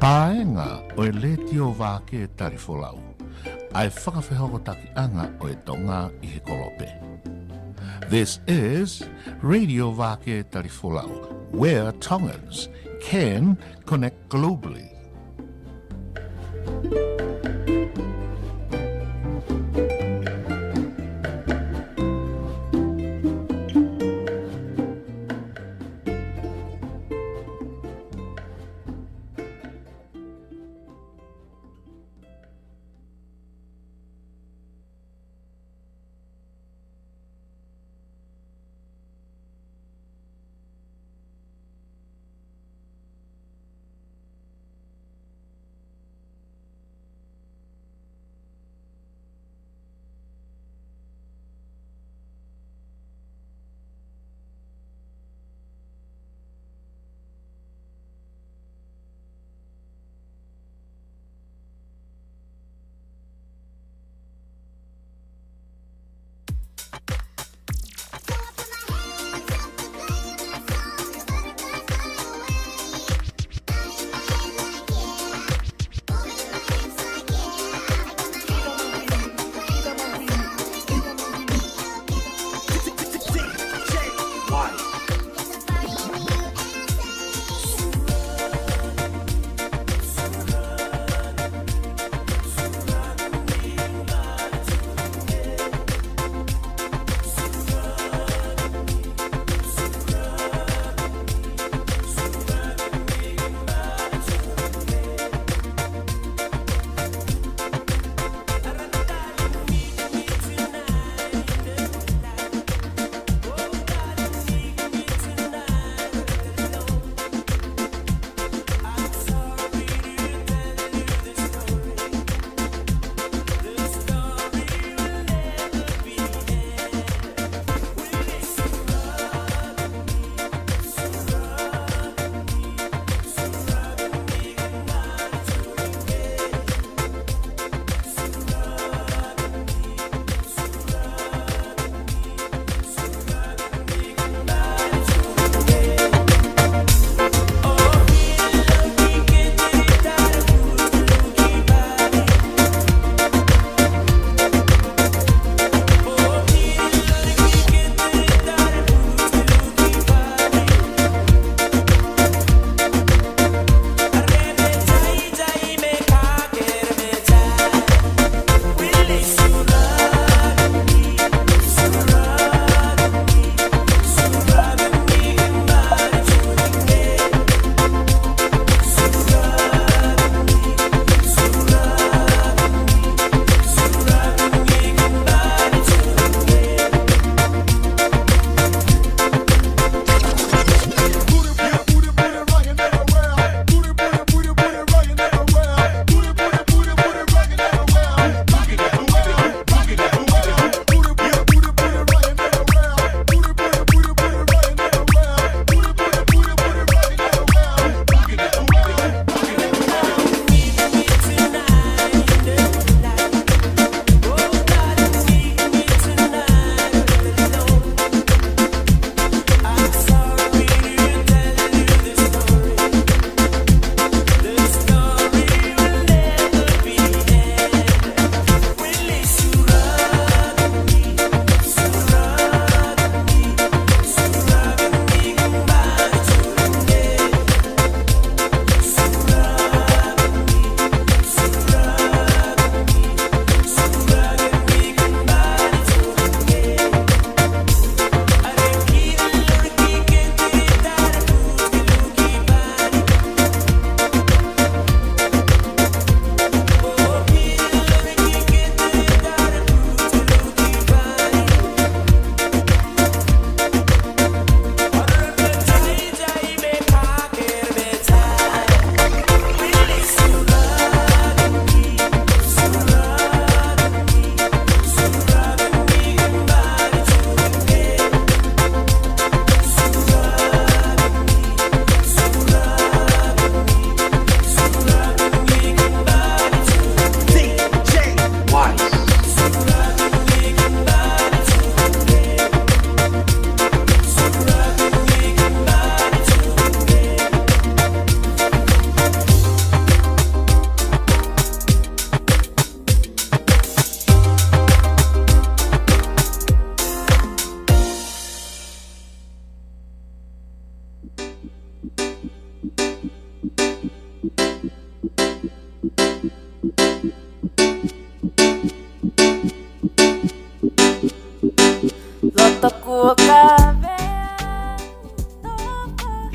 Paenga o e le tio wā ke tarifolau. Ai whakawhehoko taki anga o e tonga I he kolope. This is Radio Wāke Tarifolau, where Tongans can connect globally.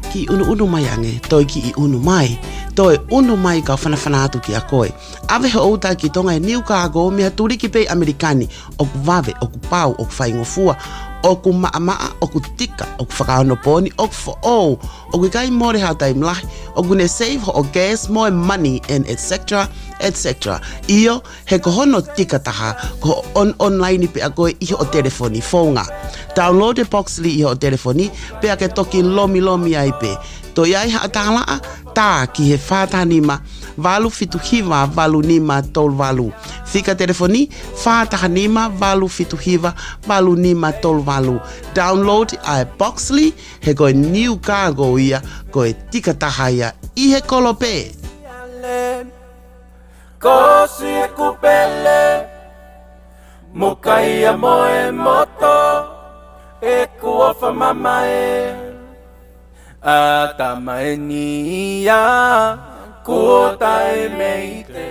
Ki unu mai ange, toi ki I unu mai. Toi unu mai ka whanawhana atu ki a koe. Awe ho outa ki tonga e New Cargo mea turiki pei Amerikani. Oku vave, oku pau, oku whaingofua, oku maa, oku tika, oku whakaonoponi, oku fo'ou, oku kai more hao taimlahi, oku ne save ho o gas, more money, and etc. etc. Iyo, he kohono tika taha, ko online pe a koe iho o telefoni, whaunga. Download e Boxly iho o telefoni, pe a ke toki lomi ai pe. To iai ha atalaa, tā ki he whātanima, walu fituhiva, walu nima tol walu. Fika telefoni, whātanima, walu fituhiva, walu nima tol walu. Download ai Boxly, he koe New Cargo ia, koe tika taha ia, I he kolope. Kosi e kupele, mokaia moe moto, e kuofa mama e. Atama e nia, kuota e meite.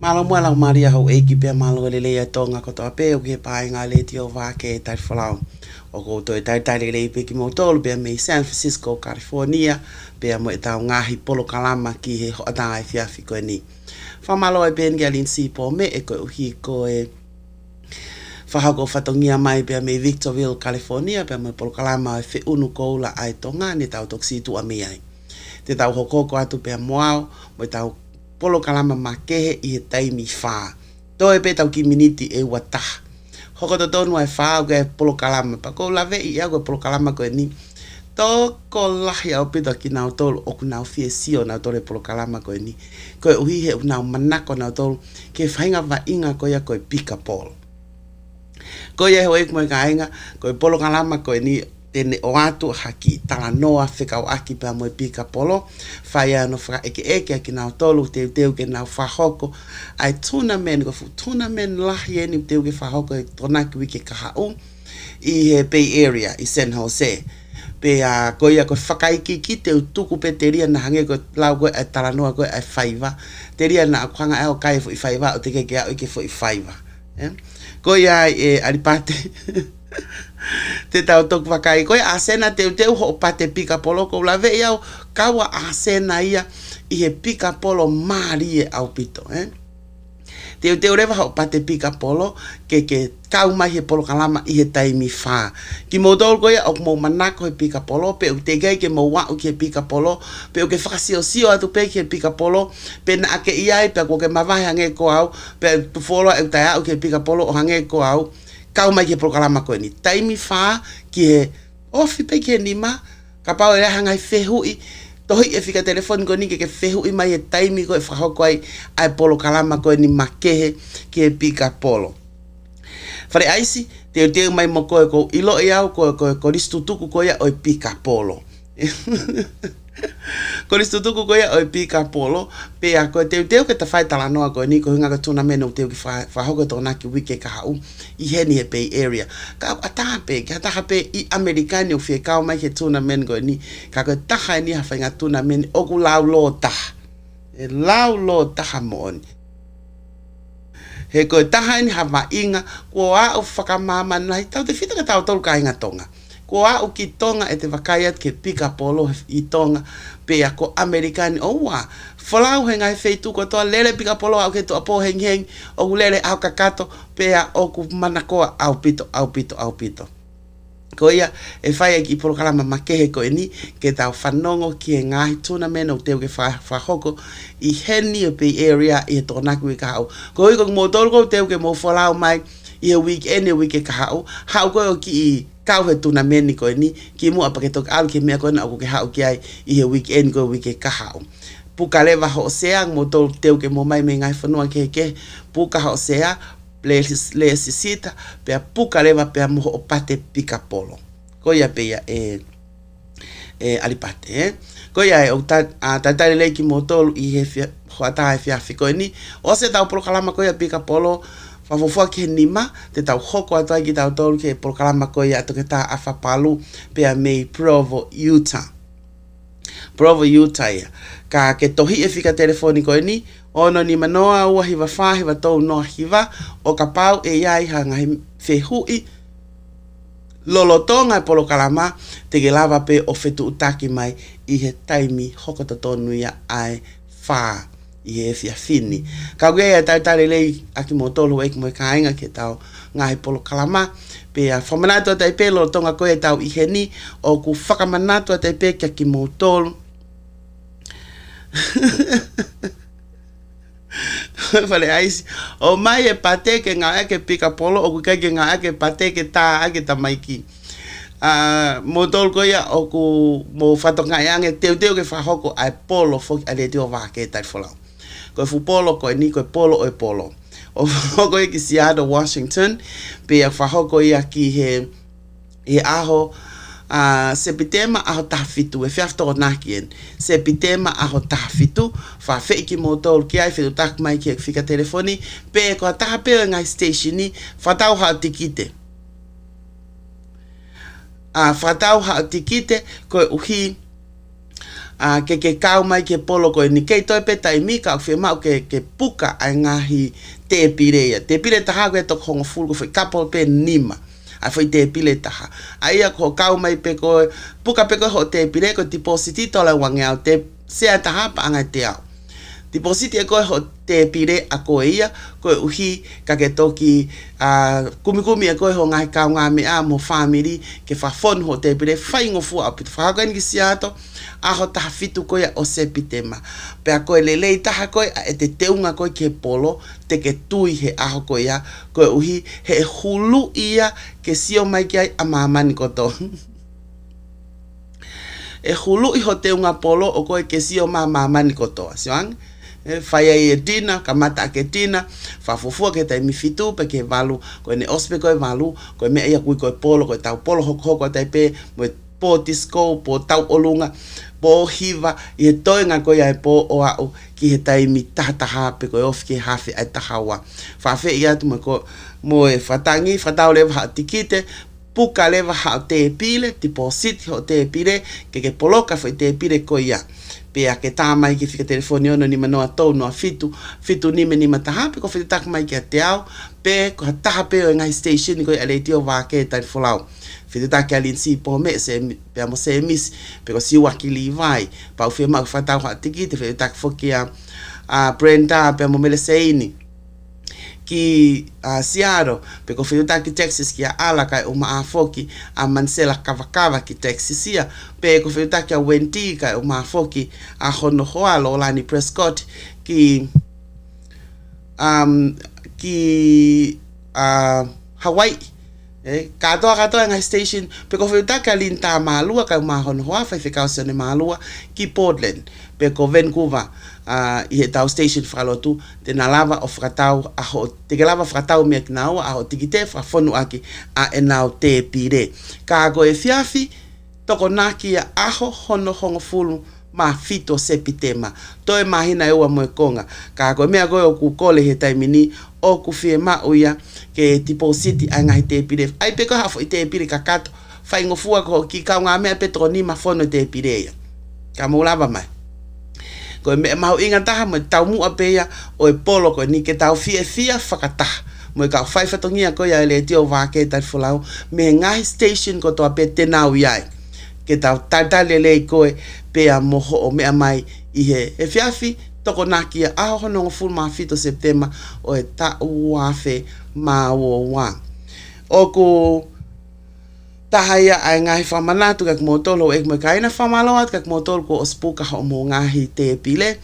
Malo mua lau maria hau eiki pia malo lele e tonga kotoa pe o ke pae ngā leti o wāke e tai whalau. O koutou e tai lele pe ki motolu pia me San Francisco, California, pia mo e tau ngahi polo kalama ki he hoatanga e fiafi koe ni. Whamalo e ben kia linsi po me e koe uhi koe whahako whatongia mai pia me Victorville, California, pia mo e polo kalama e whi unu koula ai tonga ni tau toksi tu ami ai. Te tau hokoko atu pia moao, mo e tau polo kalama makehe I he taimi whaa. Tō e pe tau ki miniti e wataha. Hoko to tonu ai whaa o ke polo kalama. Pa kou lawe I ea koe polo kalama koe ni. Tō ko lahi au pita ki nau tolu oku nau fie sio nau tole polo kalama koe ni. Koe uhi he nau manako nau tolu ke whainga wa inga koe ia koe pika polo. Koe ia hoe kumoe ka inga koe polo kalama koe ni tene o atu haki tala noa whekau aki pa moe pika polo. Whai ano whaka eke aki nau tolu teu ke nau whahoko. Ai tuna men ko fu tuna men lahi eni teu ke whahoko e tonaki wike kahau. I he Bay Area, I San Jose. Pe a koia ko whakaiki ki te utuku pe te ria na hange ko lau koe ai tala noa koe ai whaiva. Te ria na akuanga eo kai fo I whaiva o te keke au ike fo I whaiva. Koia e alipate. Te tau toku wakai koe asena teu ho pate pika polo ko lave iau kawa asena ia I he pika polo maari e au pito. Teu rewa ho pate pika polo ke kau mai he polo kalama I he taimi whaa. Ki modol koe au mo manako he pika polo pe u te gai ke mo wau ki he pika polo pe u ke whakasio atu pe ki he pika polo pe na ake iai pe ko ke mawahi hange ko au pe tufolo e utai au ki he pika polo o hange ko au kau mai ke polo kalama koe ni. Taimi whaa ki he ofi pe ki he nima ka pao e hangai whehui tohi e whika telefoni koe ni ke whehui mai he taimi koe whahoko ai polo kalama koe ni makehe ki he pika polo. Whare aisi, teu mai mo koe ko ilo e au koe ristutuku koe o pika polo. Ko ristutuku koe o pika polo, pe a koe teu ke ta whai tala noa koe ni ko hinga ka tuna mena o teu ki whahoko tō naki wike ka hau I heni he Bay Area. Ka taha pe I Amerikani o whie kau mai ke tuna mena koe ni, ka koe taha ni ha whainga tuna mena o ku lau lo taha. E lau lo taha mooni. He koe taha ni hawa inga, ko a o whakamama nai, tau te whita ka tau tolu ka inga tonga. Ko a o ki tonga e te wakaiat ke pika polo I tonga, pe a ko Amerikani o wa. Whalau he ngai wheitu ko toa lele pika polo au ke toa po heng, o lele au kakato, pe a o ku manakoa au pito. Ko ia e whai ki polo kalama makehe koe ni, ke tau whanongo ki e ngahi tuna mena o teu ke whahoko I heni o Bay Area I he tōnaku I ka hau. Ko hoi kong mō tolu ko teu ke mō whalau mai I he weekend o wike ka hau. Hau koe o ki I kau he tuna meni koe ni, ki mua pa ke toka alu ke mea koe na o ke hau ki ai I he weekend koe wike ka hau. Puka lewa ho sea mō tolu teu ke mō mai me ngai whanua ke puka ho sea, le sisita pe puka lewa pe mo o pate pika polo. Ko ia pe ia alipate ko ia o ta le ki motol I he hoata e fia fiko ni o se tau polo kalama ko ia pika polo Whawhawhua ki he nima, te tau hoko atu ai ki tau tolu ke polokalama koe ia toke tā a whapalu pea mei Provo, Utah. Provo, Utah ia. Ka ke tohi e whika telefoni koe ni, ono ni manoa ua hiwa whahiwa tau noa hiwa, o ka pau e iai hanga he whehui, lolotonga e polokalama, te ke lava pe o whetu utaki mai i he taimi hokota tonu ia ai whaa i he fia fini. Ka uea tau tare lei aki mo tolu eiki mo kainga ke tau ngahi polokalama, pe a whamanatu a taipe lolotonga koe tau i he ni, o ku whakamanatu a taipe ki aki mo tolu. Fale aisi, o mai e pate ke ngā eke pika polo, o ku kai ke ngā eke pate ke tā ake tamaiki. Mo tolu koe ia, o ku mo whatonga iange teo ke whahoko ai polo foki a le teo wake tai wholau. Koe fu polo koe ni, koe polo o e polo. O whahoko i ki Seattle, Washington, pe a whahoko ia ki he aho, sepitema aho tafitu e whiafto o nakien sepitema aho tafitu fa feiki mo tolu ki ai whetu tak mai ki e whika telefoni pe ko taha peo ngai stationi whatau hao tikite whatau hao tikite koe uhi ke kau mai ke polo koe ni kei toi peta i mika o whiamau ke puka ai ngahi te pireia te pire taha koe tok hongo fulu ko whi kapol pe nima a foi te pile taha. Aia ko kau mai pe ko puka pe ko ho te pile ko depositi tola wange au te sea taha pa anga te au. Depositi e ko ho te pile a ko ia ko uhi ka ke toki kumi e ko ho ngai kau ngā mea mo family ke whafon ho te pile whaingo fu au pitu whakakoe ni ki Seattle aho taha fitu koe o sepitema. Pe a koe lelei taha koe a e te teunga koe ke polo te ke tui he aho koe ia koe uhi he hulu ia ke sio mai ki ai a mamani koto. E hulu i ho teunga polo o koe ke sio mamani koto. Sioang? Whaia i e tina, ka mata ke tina, whafufua ke tai mifitu pe ke walu, koe ne ospe koe walu, koe mea ia kui koe polo, koe tau polo hoko tai pe, moe po disco, po tau olunga, po hiva, i he toenga koe ai po o au ki he taimi tahataha pe koe ofi ke hafi ai tahawa. Whawhe i atu mo e whatangi, whatau lewa hao tikite, puka lewa hao te pile, deposit ho te pile, ke poloka whai te pile koe ia. Pe a ke tāmai ki whika telefoni ono ni manoa tau noa fitu nime ni mataha, pe ko whitu tak mai ki a te au, pe ko taha pe o ngai station ni koe alei tio wake tai wholau. Whitu tak ki alin si po me, pe amo se emis, pe ko si waki li vai, pa u whia mau whatau hao tiki, te whitu tak whoki a Brenda, pe amo mele seini. Ki Seattle, pe ko whitu tak ki Texas ki a ala kai o maa foki a Mansela Kawakawa ki Texas ia, pe ko whitu tak ki a Wendy kai o maa foki a Honohoa Lolani Prescott ki Hawaii. Katoa ngai station, pe ko whitu tak ki a linta maalua kai o maa Honohoa, whai whikau sione maalua ki Portland, pe ko Vancouver. I he tau station whakalotu, te na lava o whakatau, te ke lava whakatau mea ki naua, aho tiki te whawhonu aki a e nau te pire. Ka go e whiawhi, toko naki a aho hono hongo fulu ma fito sepitema. Toe mahina e ua moe konga. Ka go mea goe o ku kole he taimini, o ku whie mauia ke depositi a ngahi te pire. Ai peko hafo i te pire kakato, whaingofua ko ki kau ngā mea petro ni ma whono te pire ia. Ka mo lava mai. Koe me mahu inga taha mo tau mua peia o e polo koe ni ke tau fia whakataha. Mo e kau whaifatongia koe a le tio wake tai whulau me ngahi station ko toa pe te nau iai. Ke tau taitale lei koe pea moho o mea mai i he whiawhi toko nakia aho honongo fulu maa fito September o e ta uafe maa uoa. O ku tahaya ai ngahi whamanatu kak motolo ek me kaina whamaloat kak motolo ko ospuka ho mo ngahi te pile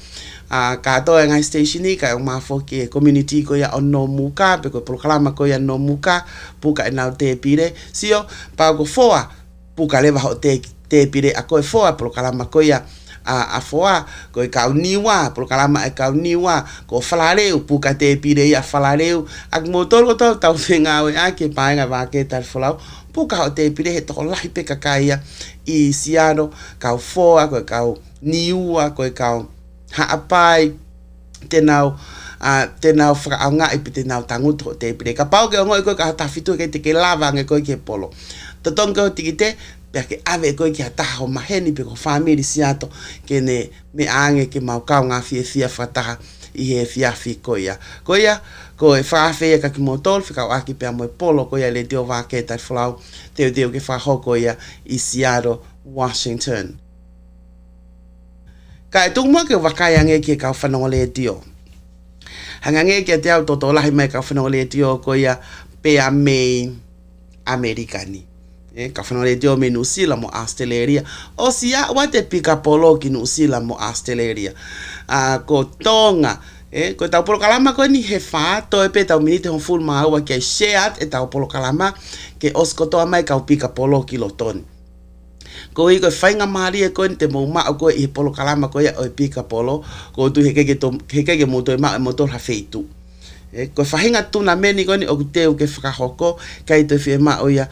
ka toa ngai stationi ka o mafoki community ko ya ono muka pe ko proklama ko ya no muka puka na te pile sio pa ko foa puka leva ho te pile a ko foa proklama ko ya a foa ko ka niwa proklama e ka niwa ko falareu puka te pile ya falareu ak motolo ko tau finga o ake painga va ke tal folau puka o te pire he toko lahi pe kakaia i Seattle, kau foa, koe kau niua, koe kau haapai, tenau tēnā whakaanga i pi tēnā tanguto te pire. Ka pau ke o ngoi koe ka hatafitu ke te ke lava nge koe ke polo. Tatonga o tiki te, pia ke ave koe ki hataha o maheni pe ko whamiri siato ke ne me aange ke mau kau ngā fia whataha i he fiafi koia. Koia, ko e whaafeia ka ki motol, whikau aki pia moe polo koia le teo wāke tai whalau, teo ke whahoko ia i Seattle, Washington. Ka e tungmua ke wakai ange ki e kau whanonga le teo. Hanga nge ki a te au toto lahi mai kau whanonga le teo koia pea mei Amerikani. Ka whanonga le teo me New Zealand mo Australia. O sia wate pika polo ki New Zealand mo Australia. Ko tonga, ko tau polo kalama ko ni he whāto e pe tau minite hon full maaua ki ai shared e tau polo kalama ke oskotoa mai kau pika polo ki lotoni. Ko i koe whainga maari e koe ni te mou mao koe i he polo kalama koe o e pika polo, ko tu hekege moto e mao e motor hawheitu. Ko whahinga tuna meni koe ni o kuteu ke whakahoko, kai te whie mao ia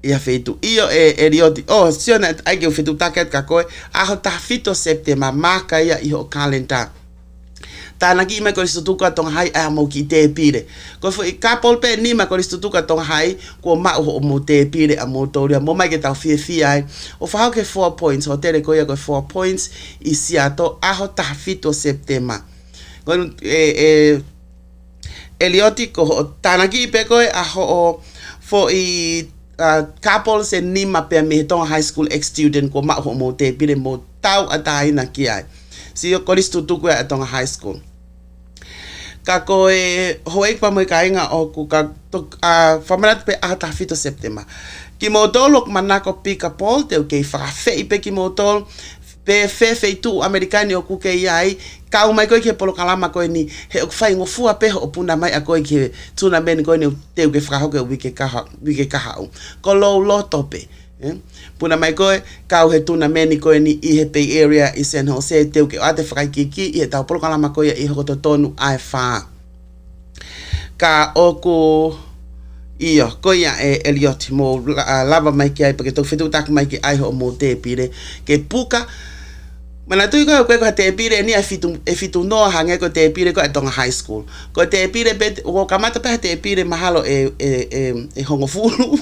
ia feitu io e rioti siona ai ke fetu taket ka koe aho ta fito septema maka ia i ho kalenda tana ki me ko istutuka tong hai a mo ki te pire ko fo i couple pe ni ma ko istutuka tong hai ko ma ho mo te pire a mo toria mo mai ke ta fie ai o fa ke 4 points ho tere ko ia ko 4 points i siato aho ta fito septema ko Elioti ko tana ki pe ko aho fo i couples e nima pe me tong high school ex student ko ma ho mo te pire mo tau atai na ki ai si o koristu tu ko atong high school ka ko e hoek pa mo kainga o ku ka famarat pe ata fito september ki mo dolok manako pika pol te ke fa fe pe ki mo tol pe fe tu americani o ku ke ai ka mai ko ke polo kalama ko ni he o fai ngo fua pe o puna mai a ko ke tuna ben ko ni te ke fra ho ke wike ka ko lo tope puna mai ko ka he tuna meni ko ni i he pe area i San Jose te ke ate fra ki i ta polo kalama ko i ho to tonu ai fa ka o ko iyo ko ya Eliot mo lava mai ki ai porque to fetu tak mai ki ai ho mo te pire ke puka mana tu ko te pire ni e fitu no hange ko te pire ko atong high school ko te pire bet o kamata pe te pire mahalo e hongo fulu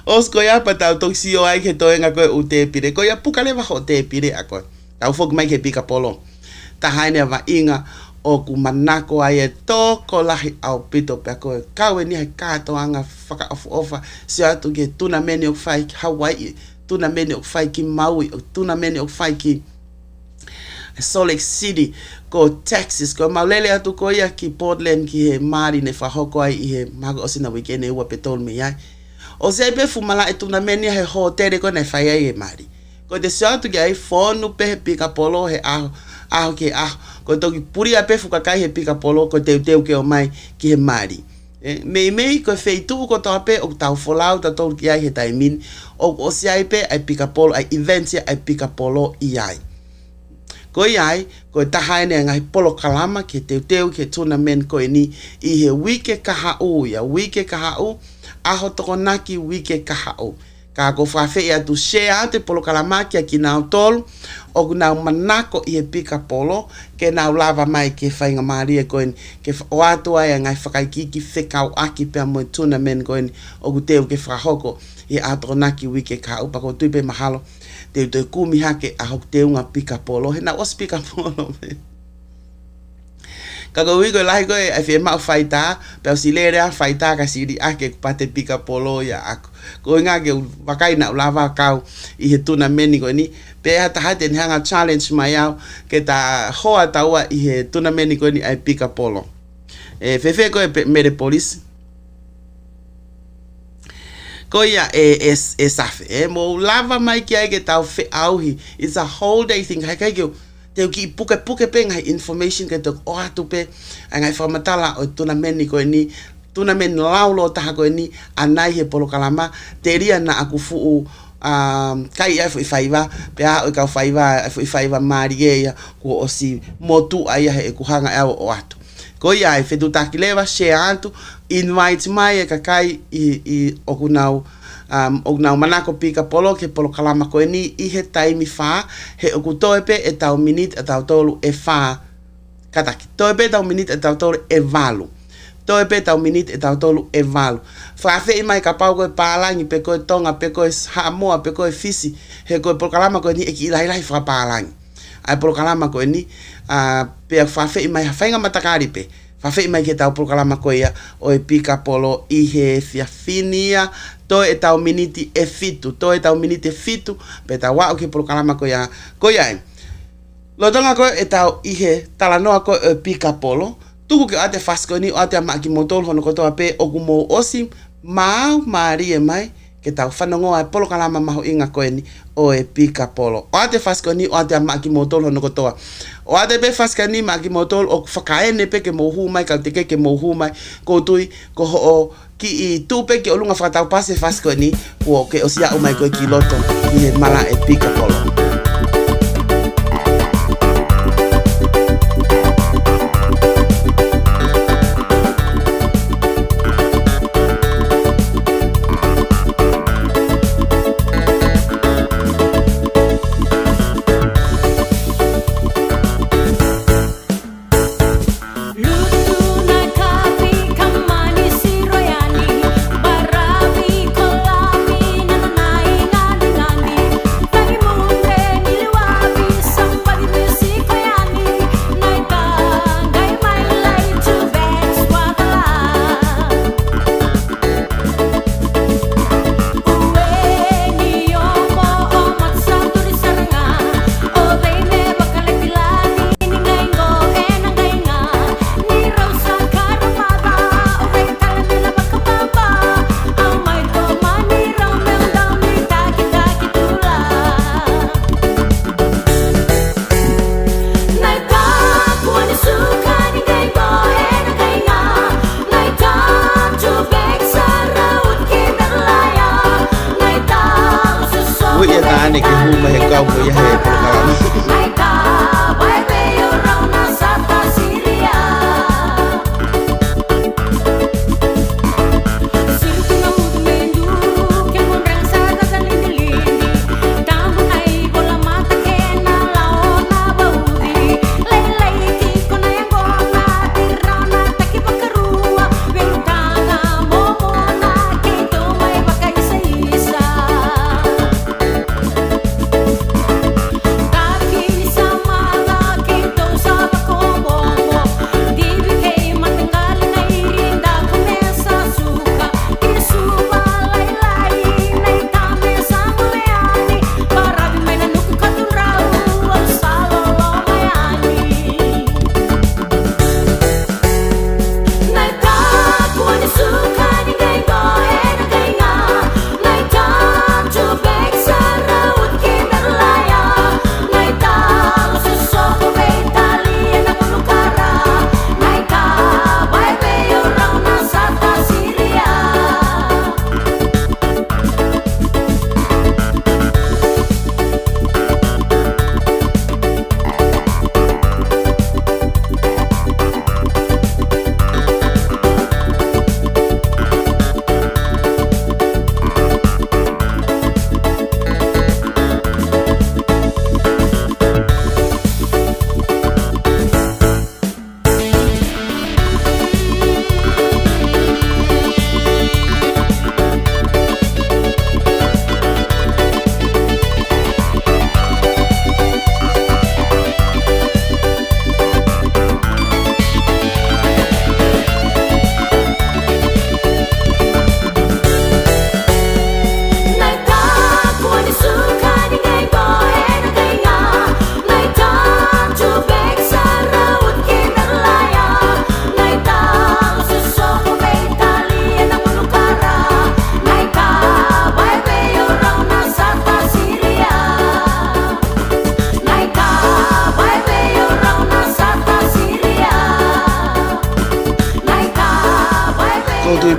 os ko ya pata toksio ai ke to nga ko u te pire ko ya puka le bajo te pire ako tau fok mai ke pika polo ta haine va inga o ku manako ai e toko lahi au pito pe ko kawe ni hai kato anga whaka ofa si atu ke tuna meni o whai Hawaii tuna meni o whai ki Maui tuna meni o whai ki Salt Lake City ko Texas ko maulele atu ko ia ki Portland ki he mari ne whahoko ai i he mago o sina wikene ua petol me ai o se pe fumala e tuna meni he hotere ko ne whai ai e mari ko te si atu ki ai whonu pe pika polo he aho ke ko toki puri a pefu ka kai he pika polo ko te ke o mai ki he mari mei ko feitu ko to ape o tau folau ta to ki ai he taimin o si ai pe ai pika polo ai events ai pika polo i ai ko ai ko ta haine ngai polo kalama ke te ke tuna men ko ni i he wike ka u aho to naki wike ka u ka ko fa fe ya tu share te polo kalama ki na tol o na manako i pika polo ke na lava mai ke fainga mari e koen ke o atu ai ngai whakaiki ki whekau aki pe mo tuna men koen o guteu ke whahoko i atronaki wike ka upa ko tuipe mahalo te kumi hake a hok te unga pika polo he na was pika polo Kako wiko lai koe ai fie mau faita, pe si lere a faita ka siri ake pate pika polo ya ako. Ko nga ke wakai na lava kau i he tuna meni ko ni pe hata hate ni hanga challenge mai au ke ta hoa taua i he tuna meni ko ni ai pika polo. Fefe ko mere police. Ko ia safe mo lava mai ki ai ke tau fe auhi. It's a whole day thing. Hai kai ke te ki puke pe ngai information ke to o atu pe ngai formatala o tuna meni ko ni tuna men laulo ta ko ni anai he polo kalama te ria na aku fu kai ai faiva pe a o ka faiva maria ko o si motu ai he ku hanga o atu ko ia e fetu takileva share atu invite mai ka kai i okunau o nau manako pika polo ke polo kalama ko ni I he taimi wha he o kutoe pe e tau minit e tau tolu e wha kataki. Toe pe tau minit e tau tolu e valu. Toe pe tau minit e tau tolu e valu. Whawhi mai ka pau koe pālangi pe koe tonga pe koe haamoa pe koe fisi he koe polo kalama ko ni e ki ilai wha pālangi. Ai polo kalama ko ni pe whawhi mai hawhainga matakari pe. Whawhi mai ke tau polo kalama ko ia o e pika polo I he whiawhinia toe e tau miniti e fitu. Toe e tau miniti e fitu pe tau wao ke polo kalama ko ia e. Lotonga ko e tau I he talanoa ko e pika polo. Tuku ke ate whasko ni o ate amaki motol hono kotoa pe o kumo osi mau marie mai ke tau whanongoa e polo kalama maho inga koe ni o e pika polo. O ate whasko ni o ate amaki motol hono kotoa. O ate pe whaska ni maki motol o whakaene pe ke mohu mai kau teke ke mohu mai koutui ko ho o ki I tupe ke olunga whakatau pase whasko ni ko ke o sia umai koe ki loto I he mala e pika polo.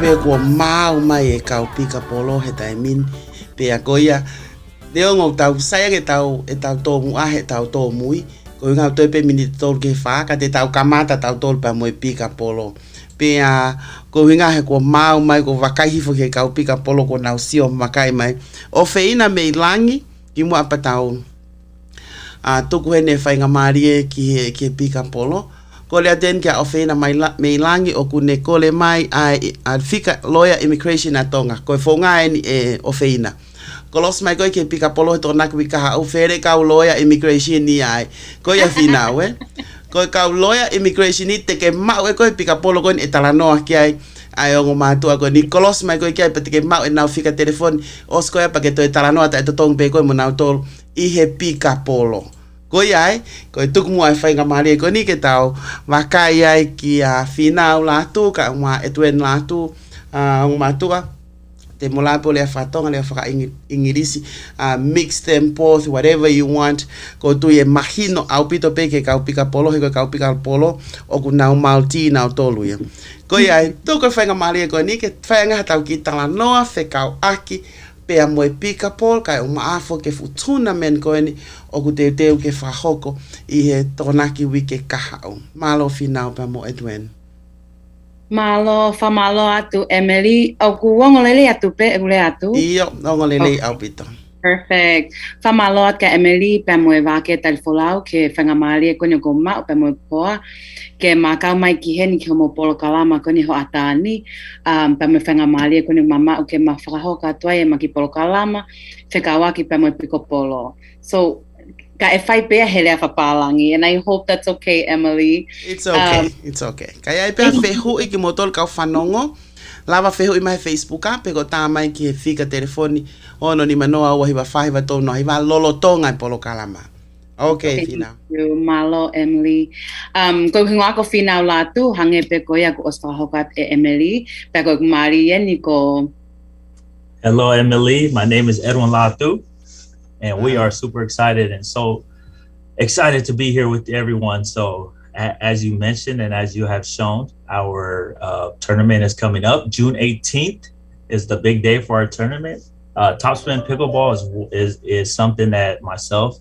pe ko mau mai e kau pika polo he tai min pe a koia leo ngau tau sai ke tau e tau to mu a he tau to mui ko ngau to pe minute to ke fa ka te tau kamata tau to pa mo pika polo pe ko hinga he ko mau mai ko wakai fo ke kau pika polo ko nau sio makai mai o feina me langi ki mo apatau tuku hene whainga marie ki pika polo ko le aten kia o feina me langi o kune kole mai a fika lawyer immigration a tonga ko fonga o feina ko los mai ko ke pika polo to nak wika o fere ka lawyer immigration ni ai ko ya fina we ko ka lawyer immigration ni te ke ma we ko pika polo ko etalano ki ai o matu ko ni kolos mai ko ki pe ke ma na fika telefon os ko ya pa ke to etalano ata to tong pe ko mo na tol I he pika polo ko ai ko tuk mo ai whainga mari ko ni ke tau wakai ai ki a finau la tu ka ma etuen la tu matua te mola po le fatonga le whaka ingirisi mix them both whatever you want ko tu e mahino au pito pe ke kau pika polo he ko kau pika polo o ku nau malti nau tolu ya ko ai tu ko whainga mari ko ni ke whainga tau ki tala noa fe kau aki pe a moe pika pol kai o maafo ke futuna men ko ni o ku te ke whahoko I he tonaki wike kahau malo finau pa mo Edwin Malo famalo atu Emily o ku wongolele atu pe ule atu Iyo wongolele au pito Perfect. Famalo ka Emily pa mo vake talfolau ke fangamali ko ni goma pa mo poa ke maka mai ki hen ki mo polo kalama ko ni ho atani pa me fangamali ko ni mama o ke mafraho ka toa e maki polo kalama fe kawa ki pa mo piko polo. So ka e fai pe hele fa palangi and I hope that's okay Emily. It's okay. It's okay. Kaya e pe fehu iki motol ka fanongo lava fehu I mai Facebook pe ko ta mai ki fika telefoni ono ni manoa o hiwa faiva to no hiwa lolo tonga polo kalama. Okay, Fina. Malo Emily. Ko hinga ko Fina la tu hange pe ko ya ko osfahokat e Emily pe ko Marie ni ko. Hello Emily, my name is Edwin Latu and we are super excited and so excited to be here with everyone. So as you mentioned and as you have shown, our tournament is coming up. June 18th is the big day for our tournament. Topspin Pickleball is something that myself,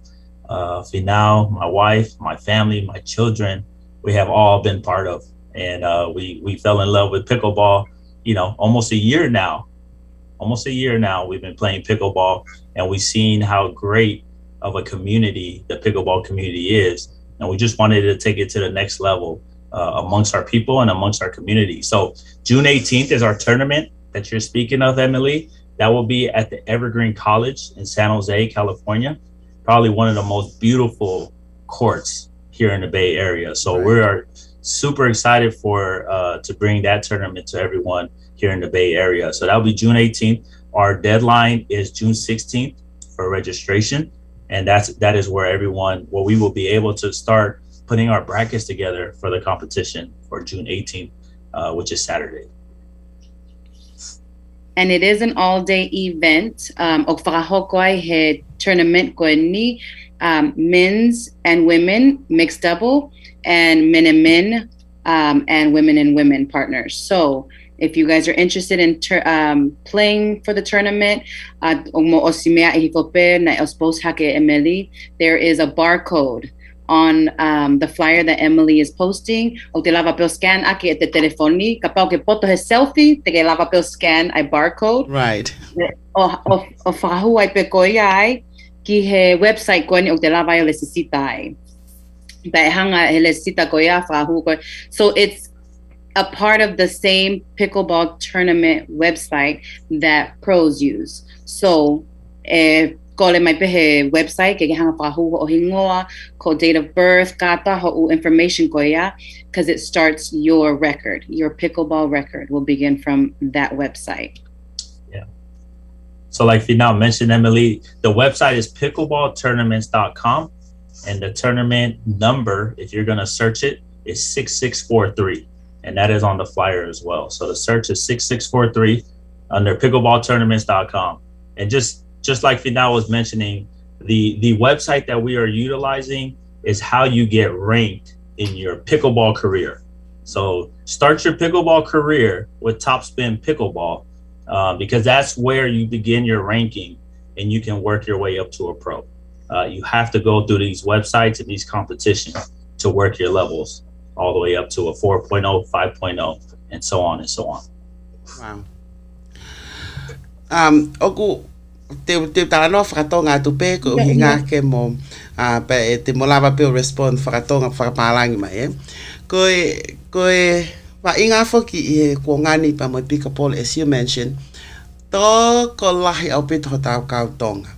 Finau, my wife, my family, my children, we have all been part of. And we fell in love with pickleball, almost a year now. Almost a year now we've been playing pickleball and we've seen how great of a community the pickleball community is. And we just wanted to take it to the next level amongst our people and amongst our community. So June 18th is our tournament that you're speaking of, Emily. That will be at the Evergreen College in San Jose, California. Probably one of the most beautiful courts here in the Bay Area. So we are super excited to bring that tournament to everyone here in the Bay Area. So that'll be June 18th. Our deadline is June 16th for registration. And that is where we will be able to start putting our brackets together for the competition for June 18th, which is Saturday. And it is an all-day event. Okfakahokoi he tournament ko ni men's and women mixed double and men and women partners. So if you guys are interested in playing for the tournament, there is a barcode on the flyer that Emily is posting. O te lava pel scan aki e te telefoni. Kapau ke poto he selfie, te ke lava pel scan ai barcode. Right. O whakahu ai pe koi ai ki he website ko ni o te lava ai o le sisita ai. Tai hanga he le sisita ko ia whakahu ko. So it's a part of the same pickleball tournament website that pros use. So, ko le mai pehe website ke hanga whahu o hingoa, ko date of birth, kata ho information ko ia, because it starts your record. Your pickleball record will begin from that website. Yeah. So like Finau mentioned, Emily, the website is pickleballtournaments.com and the tournament number, if you're going to search it, is 6643. And that is on the flyer as well. So the search is 6643 under pickleballtournaments.com. And just like Finau was mentioning, the website that we are utilizing is how you get ranked in your pickleball career. So start your pickleball career with Topspin Pickleball because that's where you begin your ranking and you can work your way up to a pro. You have to go through these websites and these competitions to work your levels all the way up to a 4.0, 5.0. and so on and so on. Wow. Oku te talano whakatonga tupe ko hinga ke mo pe te molava pe respond whakatonga whakapalangi mai koe wa inga foki I ko ngani pa mo pika pole as you mentioned to ko lahi au pito ho tau kau tonga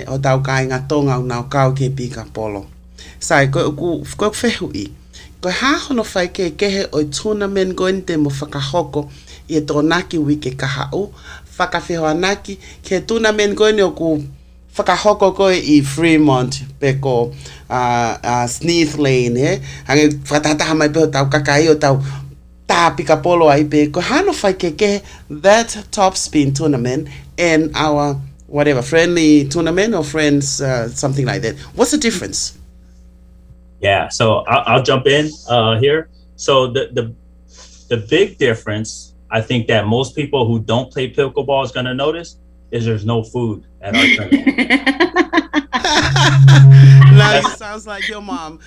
o tau ka inga tonga o nau kau ke pika polo sai ko whehui ko ha hono whai ke kehe o tournament ko te mo whakahoko I tonaki wike kahau whakawhehoanaki ke tournament ko ni o ku whakahoko ko I Fremont peko Sneath Lane hange whatataha mai peho tau kakai o tau tā pika polo ai pe ko hano whai ke that top spin tournament and our whatever friendly tournament or friends something like that. What's the difference? Yeah, so I'll jump in here. So the big difference I think that most people who don't play pickleball is going to notice is there's no food at our tournament. Now it sounds like your mom.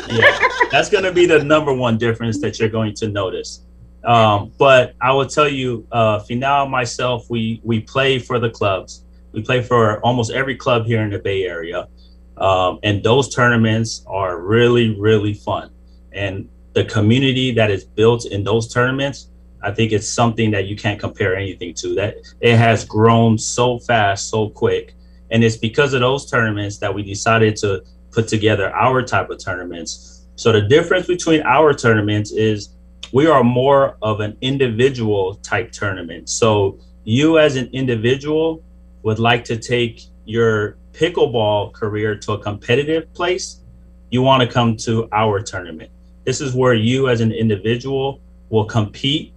Yeah, that's going to be the number one difference that you're going to notice. But I will tell you, Final, myself, we play for the clubs. We play for almost every club here in the Bay Area. And those tournaments are really, really fun. And the community that is built in those tournaments, I think it's something that you can't compare anything to. That it has grown so fast, so quick. And it's because of those tournaments that we decided to put together our type of tournaments. So the difference between our tournaments is we are more of an individual type tournament. So you as an individual would like to take your pickleball career to a competitive place, you want to come to our tournament. This is where you as an individual will compete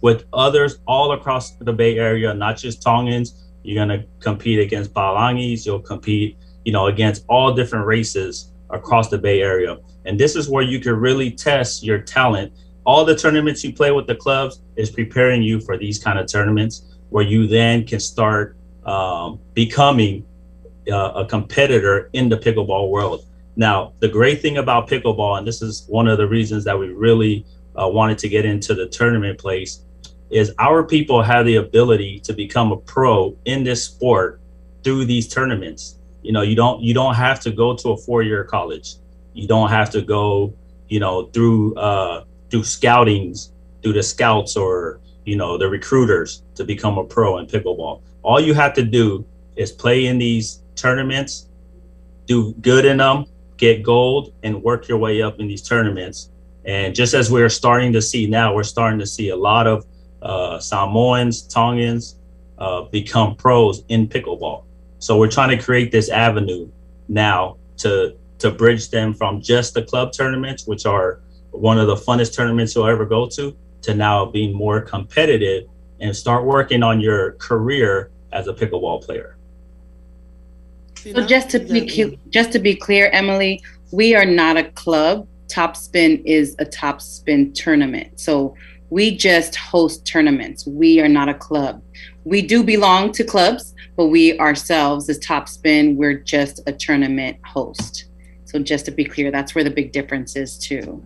with others all across the Bay Area, not just Tongans. You're going to compete against Balangis. You'll compete, against all different races across the Bay Area. And this is where you can really test your talent. All the tournaments you play with the clubs is preparing you for these kind of tournaments where you then can start becoming a competitor in the pickleball world. Now, the great thing about pickleball, and this is one of the reasons that we really wanted to get into the tournament place, is our people have the ability to become a pro in this sport through these tournaments. You don't have to go to a 4-year college. You don't have to go, through scoutings, through the scouts or, the recruiters to become a pro in pickleball. All you have to do is play in these tournaments, do good in them, get gold, and work your way up in these tournaments. And just as we're starting to see now, we're starting to see a lot of Samoans, Tongans become pros in pickleball. So we're trying to create this avenue now to bridge them from just the club tournaments, which are one of the funnest tournaments you'll ever go to now being more competitive and start working on your career as a pickleball player. So just to be clear, Emily, we are not a club. Top Spin is a Top Spin tournament. So we just host tournaments. We are not a club. We do belong to clubs, but we ourselves as Top Spin, we're just a tournament host. So just to be clear, that's where the big difference is too.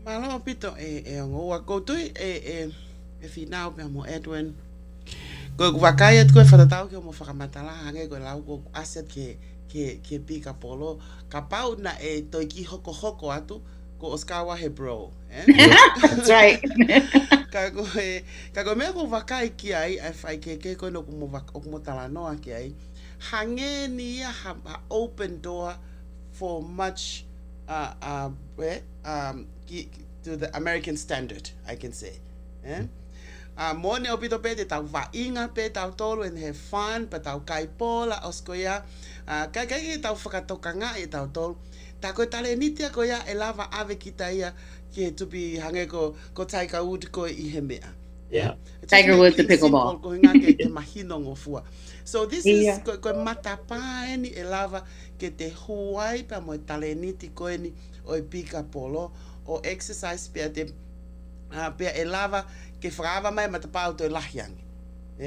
Malo pito ngoa ko tu Final pe mo Edwin. Ko wakaya ko fatatao ke mo whakamatala hange ko lau ko asset ke pika polo ka pau na toiki hoko atu ko Oskawa he bro. That's right. Kago me ko wakai ki ai fai ke ko no mo tala no ki ai hange ni ha open door for much to the American standard, I can say. Mo ne opito pe te tau vainga pe tau tolu and have fun pe tau kaipola oskoia kai tau whakatokanga e tau tolu ta koe tale nitia ko ia e lava ave kita ia ki tupi hange ko Tiger Woods ko I he mea. Yeah. Tiger Woods the pickleball. Ko hinga ke te mahino ngofua. So this is ko matapa ni e lava ke te huai pa mo tale niti ko ni o pika polo o exercise pe te pe e lava ke whakawa mai matapa o te lahiang.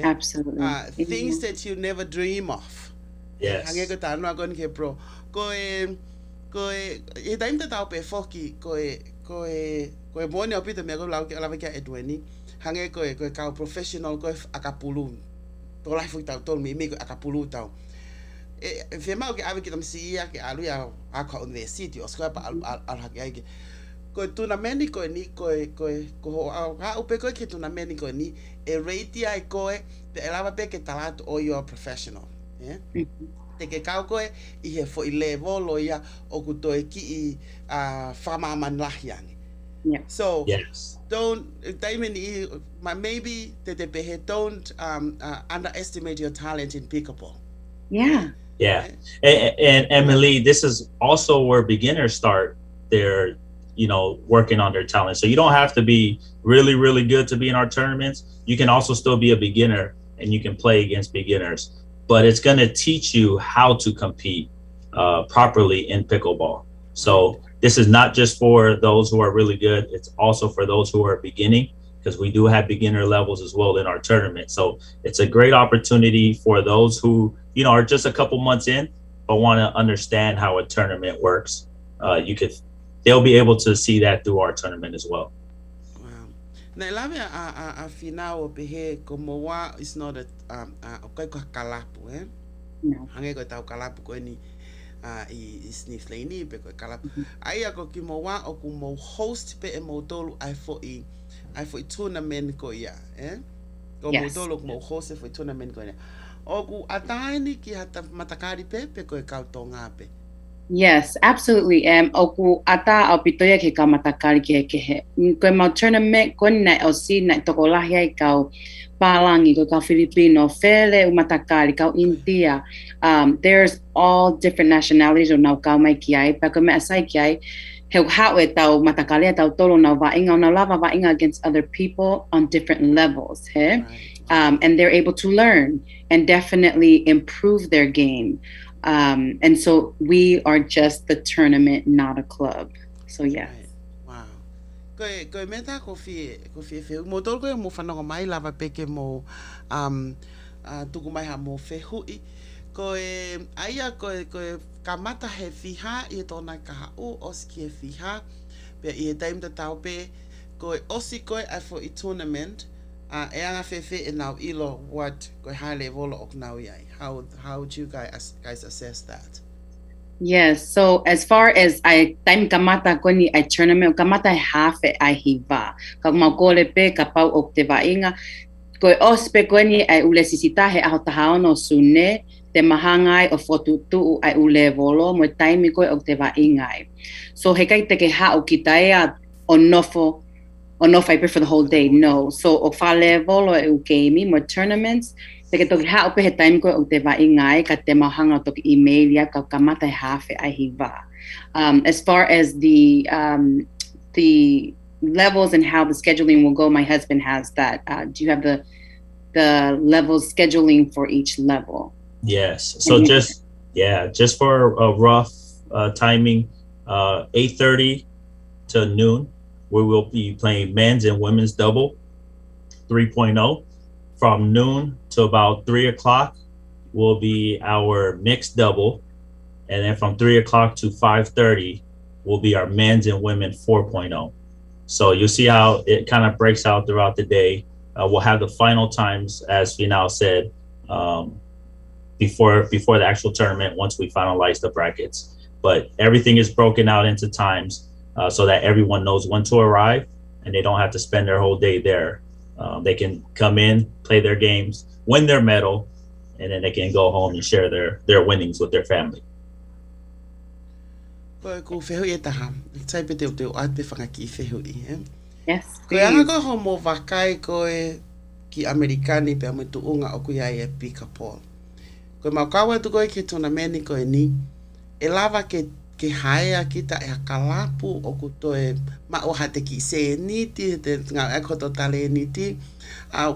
Absolutely. Things that you never dream of. Yes. Hange ko tano a kon ke pro. Ko e taim te tau pe foki ko koe moni au pita mea koe lau ke alawa kia Edweni. Hange koe kau professional koe akapulu. Tō lai fui tau tōlu me koe akapulu tau. Fe mau ke awe ki tam si ia ke alu ya aka university o skoa pa al haki aike. Koe tuna meni koe ni koe ha upe koe ke tuna meni koe ni e reiti ai koe te elawa pe ke talatu o you are professional. Te ke kau koe I he fo I levolo ia o kutoe ki I whamaman lahiangi. Yeah. So Yes. don't maybe te pehe don't underestimate your talent in pickleball. Yeah. Yeah. And Emily, this is also where beginners start their, working on their talent. So you don't have to be really, really good to be in our tournaments. You can also still be a beginner and you can play against beginners, but it's going to teach you how to compete properly in pickleball. So this is not just for those who are really good. It's also for those who are beginning, because we do have beginner levels as well in our tournament. So it's a great opportunity for those who, are just a couple months in, but want to understand how a tournament works. They'll be able to see that through our tournament as well. Wow. Na lave a final pehe como wa is not a koe kalapu, eh? No. Hange koe tau kalapu koe ni I sniff lane pe koe kalapu. Ai ako ki mo wa o ku mo host pe e mo tolu ai fo I tournament ko ia, eh? Ko mo tolu mo host for tournament ko ia. O ku ataini ki hata matakari pe koe kau tonga pe. Yes, absolutely. Oku ata au pitoia ke ka matakari ke he. Koe mau tournament ko nai au si nai toko lahi ai kau Palangi, ko kau Filipino, fele u matakari, kau India. There's all different nationalities o nau kau mai ki ai. Pa ko me asai ki ai, he hau e tau matakari tau tolo nau vainga o nau lava vainga against other people on different levels, he? And they're able to learn and definitely improve their game. And so we are just the tournament, not a club. So yes. Wow. Koe meta ko fi mo tol koe mo whanonga mai lava peke mo tuku mai ha mo whehui. Koe aia koe kamata he whiha I tōna ka hau oski he whiha pe I he taim ta tau pe koe osi koe ai for I tournament e anga whewhe e nau ilo what koe high level o nau iai. How would you guys assess that? Yes, so as far as I time kamata ko ni I tournament kamata half I hiva. Ka mau kole pe ka pau o te vainga ko ospe ko ni ai ule sisita he aho tahao no sune te mahangai o fotutu ai ule volo mo time ko o te vainga. So he kai te ke ha o kitai onofo for the whole day. No. So o fa level o u game mo tournaments te ke toki ha o pe he time ko o te vainga ka te mahanga toki email ya ka kamata half ai hiva. As far as the levels and how the scheduling will go, my husband has that. Do you have the levels scheduling for each level? Yes. So just for a rough timing, 8:30 to noon, we will be playing men's and women's double 3.0. From noon to about 3 o'clock will be our mixed double. And then from 3 o'clock to 5:30 will be our men's and women 4.0. So you'll see how it kind of breaks out throughout the day. We'll have the final times, as Vinal said, before the actual tournament, once we finalize the brackets. But everything is broken out into times so that everyone knows when to arrive and they don't have to spend their whole day there. They can come in, play their games, win their medal, and then they can go home and share their winnings with their family. Ko whehui e taha. Tai pe te ate whangaki I whehui. Yes. Koe anga ko ho mo wakai koe ki Amerikani pe ame tu unga o kuia e pickleball. Koe mau kawa tu koe ki tona meni koe ni. E lava ke haea kita e kalapu o kutoe ma o hate ki se niti te ngā e koto tale niti.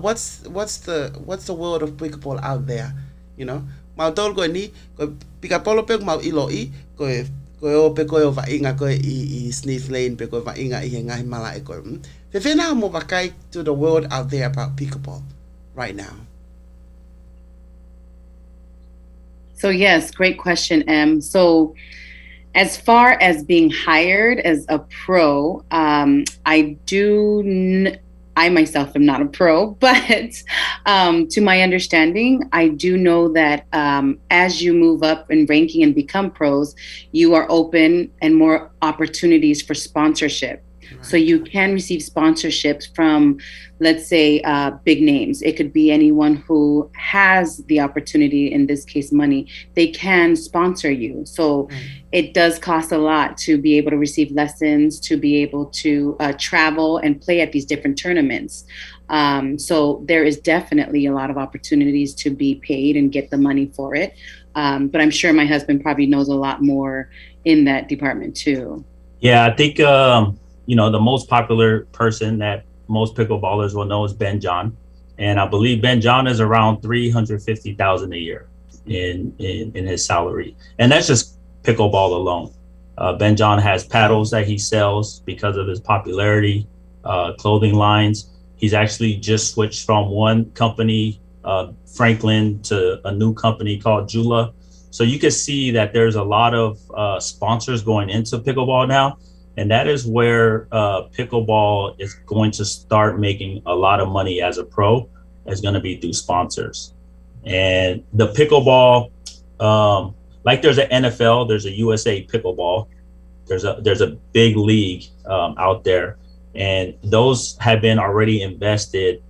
What's the world of pickleball out there? You know? Mau tolu koe ni, koe pickleball pe mau iloi, koe o pe koe o vainga koe I sniff lane pe koe vainga I he ngahi mala e koe. Whewhena mo wakai to the world out there about pickleball right now? So yes, great question, Em. So As far as being hired as a pro, I myself am not a pro, but to my understanding, I do know that as you move up in ranking and become pros, you are open and more opportunities for sponsorship. So you can receive sponsorships from, let's say, big names. It could be anyone who has the opportunity, in this case, money. They can sponsor you. So it does cost a lot to be able to receive lessons, to be able to travel and play at these different tournaments. So there is definitely a lot of opportunities to be paid and get the money for it. But I'm sure my husband probably knows a lot more in that department too. Yeah, I think the most popular person that most pickleballers will know is Ben John. And I believe Ben John is around $350,000 a year in his salary. And that's just pickleball alone. Ben John has paddles that he sells because of his popularity, clothing lines. He's actually just switched from one company, Franklin, to a new company called Jula. So you can see that there's a lot of sponsors going into pickleball now. And that is where pickleball is going to start making a lot of money as a pro. Is going to be through sponsors. And the pickleball, like there's an NFL, there's a USA pickleball, there's a big league out there, and those have been already invested.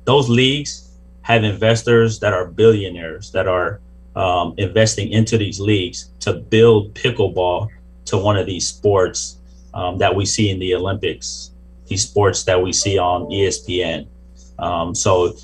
Those leagues have investors that are billionaires that are investing into these leagues to build pickleball to one of these sports that we see in the Olympics, these sports that we see on ESPN. So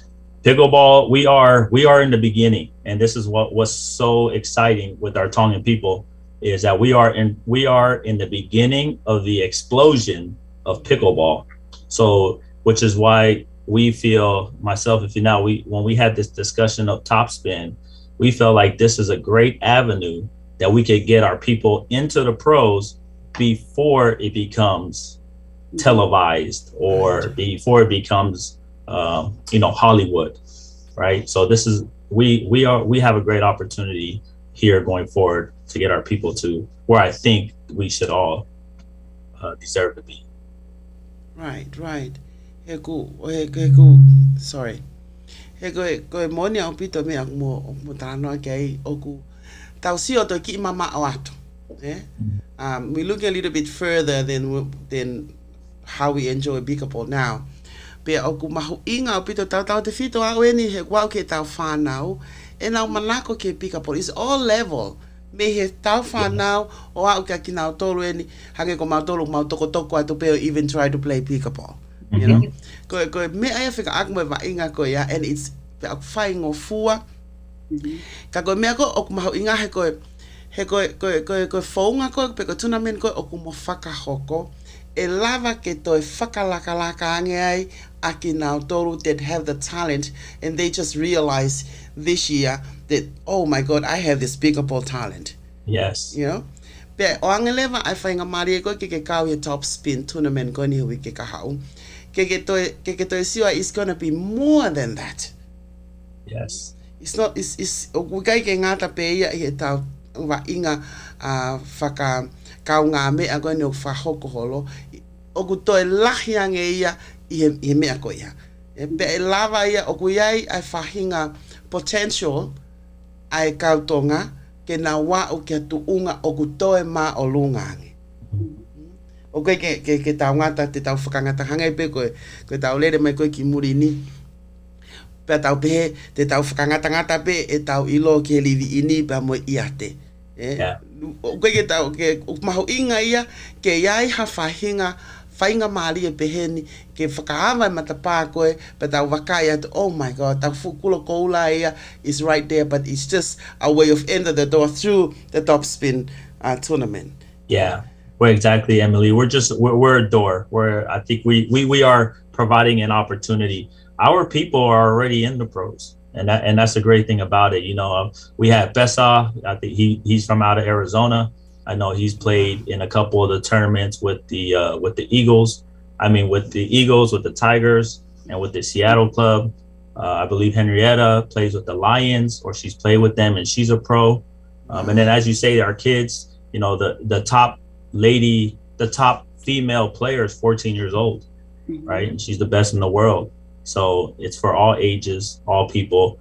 pickleball, we are in the beginning, and this is what was so exciting with our Tongan people, is that we are in the beginning of the explosion of pickleball. So, which is why we feel, myself, when we had this discussion of Topspin, we felt like this is a great avenue that we could get our people into the pros before it becomes televised or before it becomes Hollywood, right? So this is we have a great opportunity here going forward to get our people to where I think we should all deserve to be. Right. Sorry. Go moni au pito me mo tano ke oku tausio to ki mama awato. We look a little bit further than how we enjoy pickleball now. Pe oku mahu inga pito tau te fito a weni he wau ke tau whanau e nau manako ke pickleball is all level. Me he tau whanau o au ka ki nau tolu eni hange ko mau tolu mau toko atu peo even try to play pickleball. You know? Ko me ai fika akmo va inga ko ya, and it's pe ak fai ngo fua. Ka ko me ko oku mahu inga he ko whaunga ko pe ko tournament ko oku mo whakahoko e lava ke toi whakalaka ange ai aki nau toru that have the talent, and they just realize this year that, oh my God, I have this pickleball talent. Yes. You know? Pe o ange leva ai whainga maria ko ke kau he Topspin tournament ko ni hui ke kahau. Ke toi siwa is going to be more than that. Yes. It's not, it's ukai ke ngata pe ia he tau wa inga whaka kau ngā mea koe ni o whahoko holo o ku toi lahi ange ia i he mea koe ia. E pe e lava ia o ku iai ai whahinga potential ai kautonga ke nā wā o kia tuunga o ku toe mā o lungangi. O koe ke tau ngata te tau whakangata hangai pe koe tau lere mai koe ki muri ni. Pe tau pe te tau whakangata ngata pe e tau ilo ke livi ini pa mo iate. Koe ke tau ke mahu inga ia ke iai ha whainga maari e peheni ke whakaawai matapā koe pe tau wakai atu, oh my God, tau whukula koula ia is right there, but it's just a way of enter the door through the Topspin tournament. Yeah. Well, exactly, Emily. We're a door where I think we are providing an opportunity. Our people are already in the pros, and that's the great thing about it. You know, we had Bessa. I think he's from out of Arizona. I know he's played in a couple of the tournaments with the Eagles. I mean, with the Eagles, with the Tigers, and with the Seattle club. I believe Henrietta plays with the Lions, or she's played with them, and she's a pro. And then, as you say, our kids. you know, the top lady, the top female player is 14 years old, right? And she's the best in the world. So it's for all ages, all people.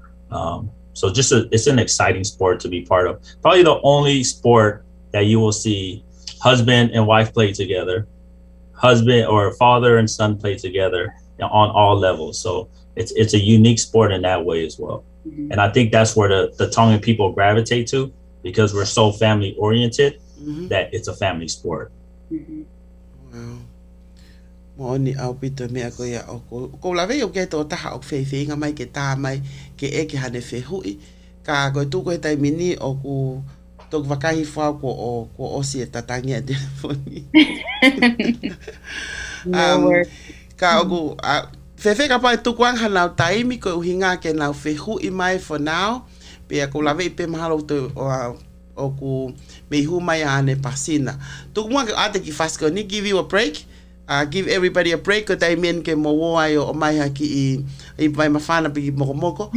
So it's an exciting sport to be part of. Probably the only sport that you will see husband and wife play together, husband or father and son play together on all levels. So it's a unique sport in that way as well. And I think that's where the Tongan people gravitate to, because we're so family oriented that it's a family sport. Wow. Mo ni au pito mea ko ia ko la ve o ke to taha o fe nga mai ke ta mai ke e ke hane fe hui ka ko tu ko tai mini o ku to vakai fa ko o si tatangi de telefoni. Ka o ku fe ka pa tu kwang hanau tai mi ko hinga ke na fe hui mai for now pe ko la ve pe mahalo to o ku me hu mai ane pasina tu mo ke ate ki fast ko ni give you a break. Give everybody a break ko tai men ke mo ai o mai haki I vai mafana pi moko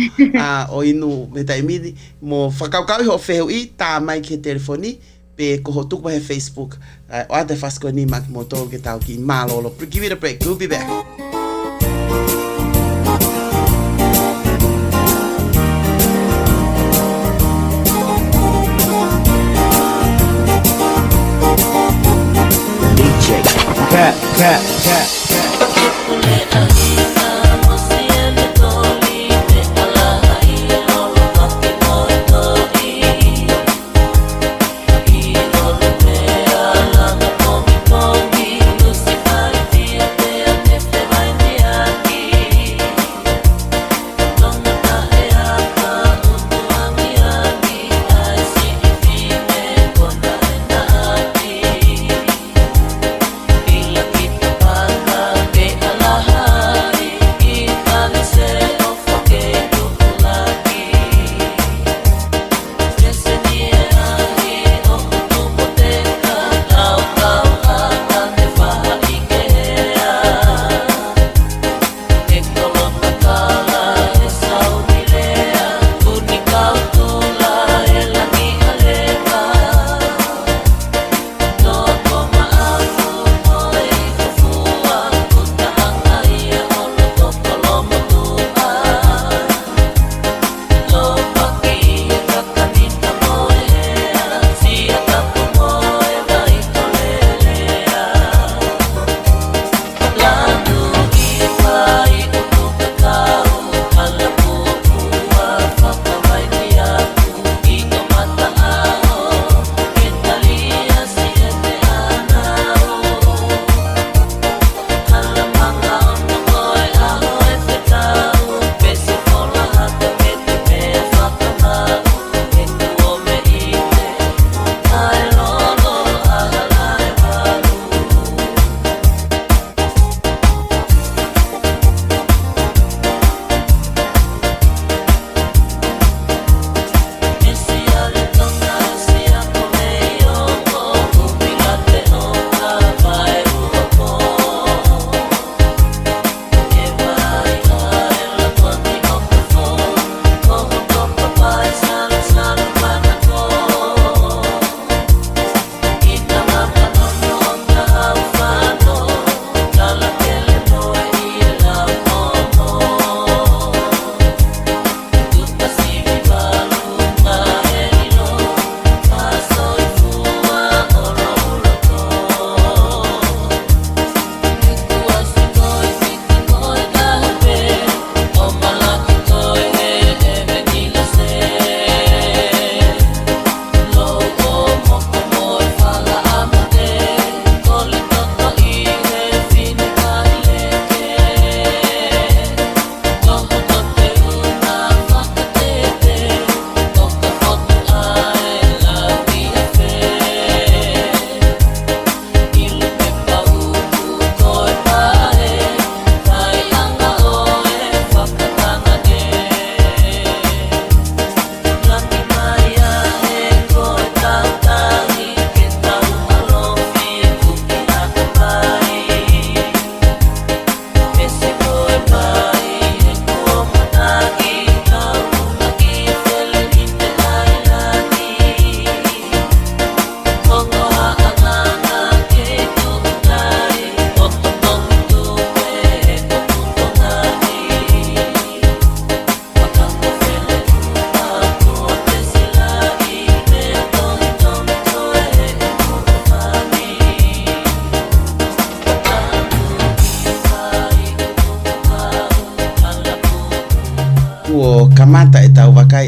o inu me tai mini mo fakau ho feu I ta mai ke telefoni pe ko hotu ko he Facebook o ate fast ko ni mak mo to ke tau ki malolo give it a break, we'll be back. Cat.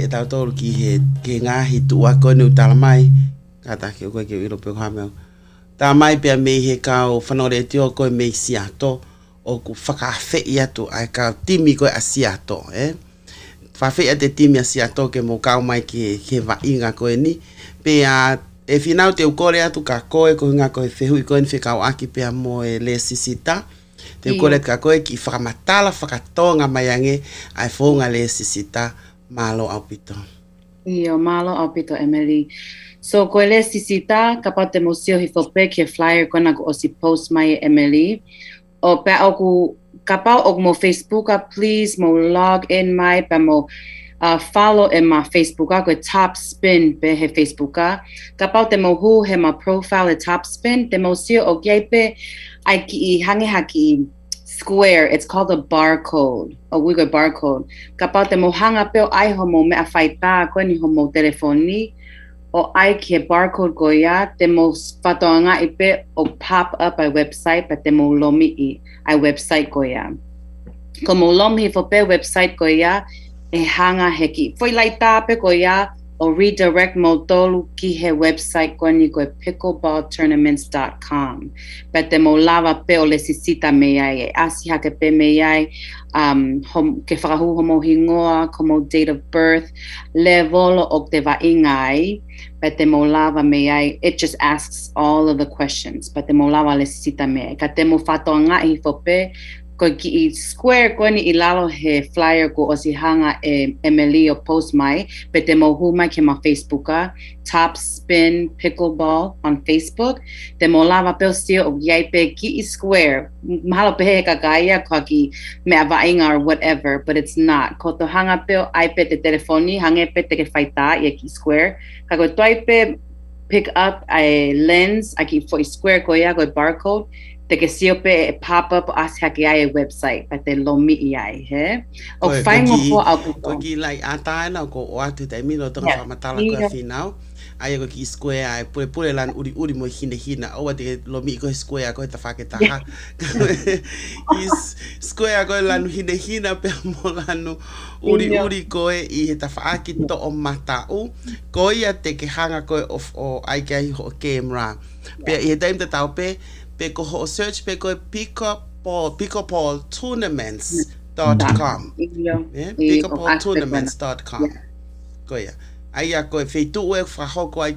tau tolu ki ngahi tua koe ni utala mai. Kata ki o koe ki o irope ko hameo. Tā mai pia me he kau whanore tio koe me siato o ku whakawhei atu ai kau timi koe a siato. Whawhei te timi a siato ke mo kau mai ki he wainga koe ni. Pea e whinau te ukore atu ka koe ko ngā koe whehui koe ni whekau aki pia mo e le sisita. Te ukore ka koe ki whakamatala whakatonga mai ange ai whonga le sisita malo au pito. Iyo, malo au pito, Emily. So, ko le sisita, ka pau te museo hi whope ki flyer kona ko o si post mai Emily. O pe au ku, ka pau o mo Facebook please mo log in mai pe mo follow in my Facebook ko Top Spin pe he Facebook ka pau te mo hu he ma profile Top Spin te museo o pe ai ki hangi haki square. It's called a barcode. We go barcode. Ka pau te mo hanga pe ai homo me a faita ko ni homo telefoni. O ai ki he barcode ko ia, te mo whatoanga ipe o pop up ai website, pa te mo lomi ai website ko ia. Ko mo lomi pe website ko ia, e hanga heki. Foi lai tape ko ia, o redirect mo tolu ki he website ko ni ko pickleballtournaments.com. Pa te mo lava pe o le sisita me ai, e asi hake pe me ai, ke whakahu homo hingoa, ko mo date of birth, level o te waingai, but te mo lava me ai, it just asks all of the questions, but te mo lava le sisita me ai. Ka te mo whatoanga i fope, ko ki i square ko ni i lalo he flyer ko o si hanga Emily o post mai, but te mo hu mai ke ma Facebooka, Top Spin Pickleball on Facebook, te mo lava pe o stio o iai pe ki i square, mahalo pe he kakaia ko ki mea vainga or whatever, but it's not. Ko to hanga pe o ai pe te telefoni, hange pe te ke whaita i ki square, ka ko toi pe pick up a lens, a ki foi square ko ia ko barcode, te ke siope pop up as haki ai website pa te lomi i ai he o faingo ko au ko ki lai ata na ko o atu te mino to fa matala ko finau ai ko ki square ai pule lan uri mo hina o te lomi ko square ko ta fa ke ta is square ko lan hina pe mo lanu uri ko i he ta fa ki to o mata o ko ia te ke hanga ko o ai ke ho camera pe i time te tau pe ko ho search pe ko pickleballtournaments.com. Pickleballtournaments.com. Ko ia. Ai ko feitu e fra ho ko ai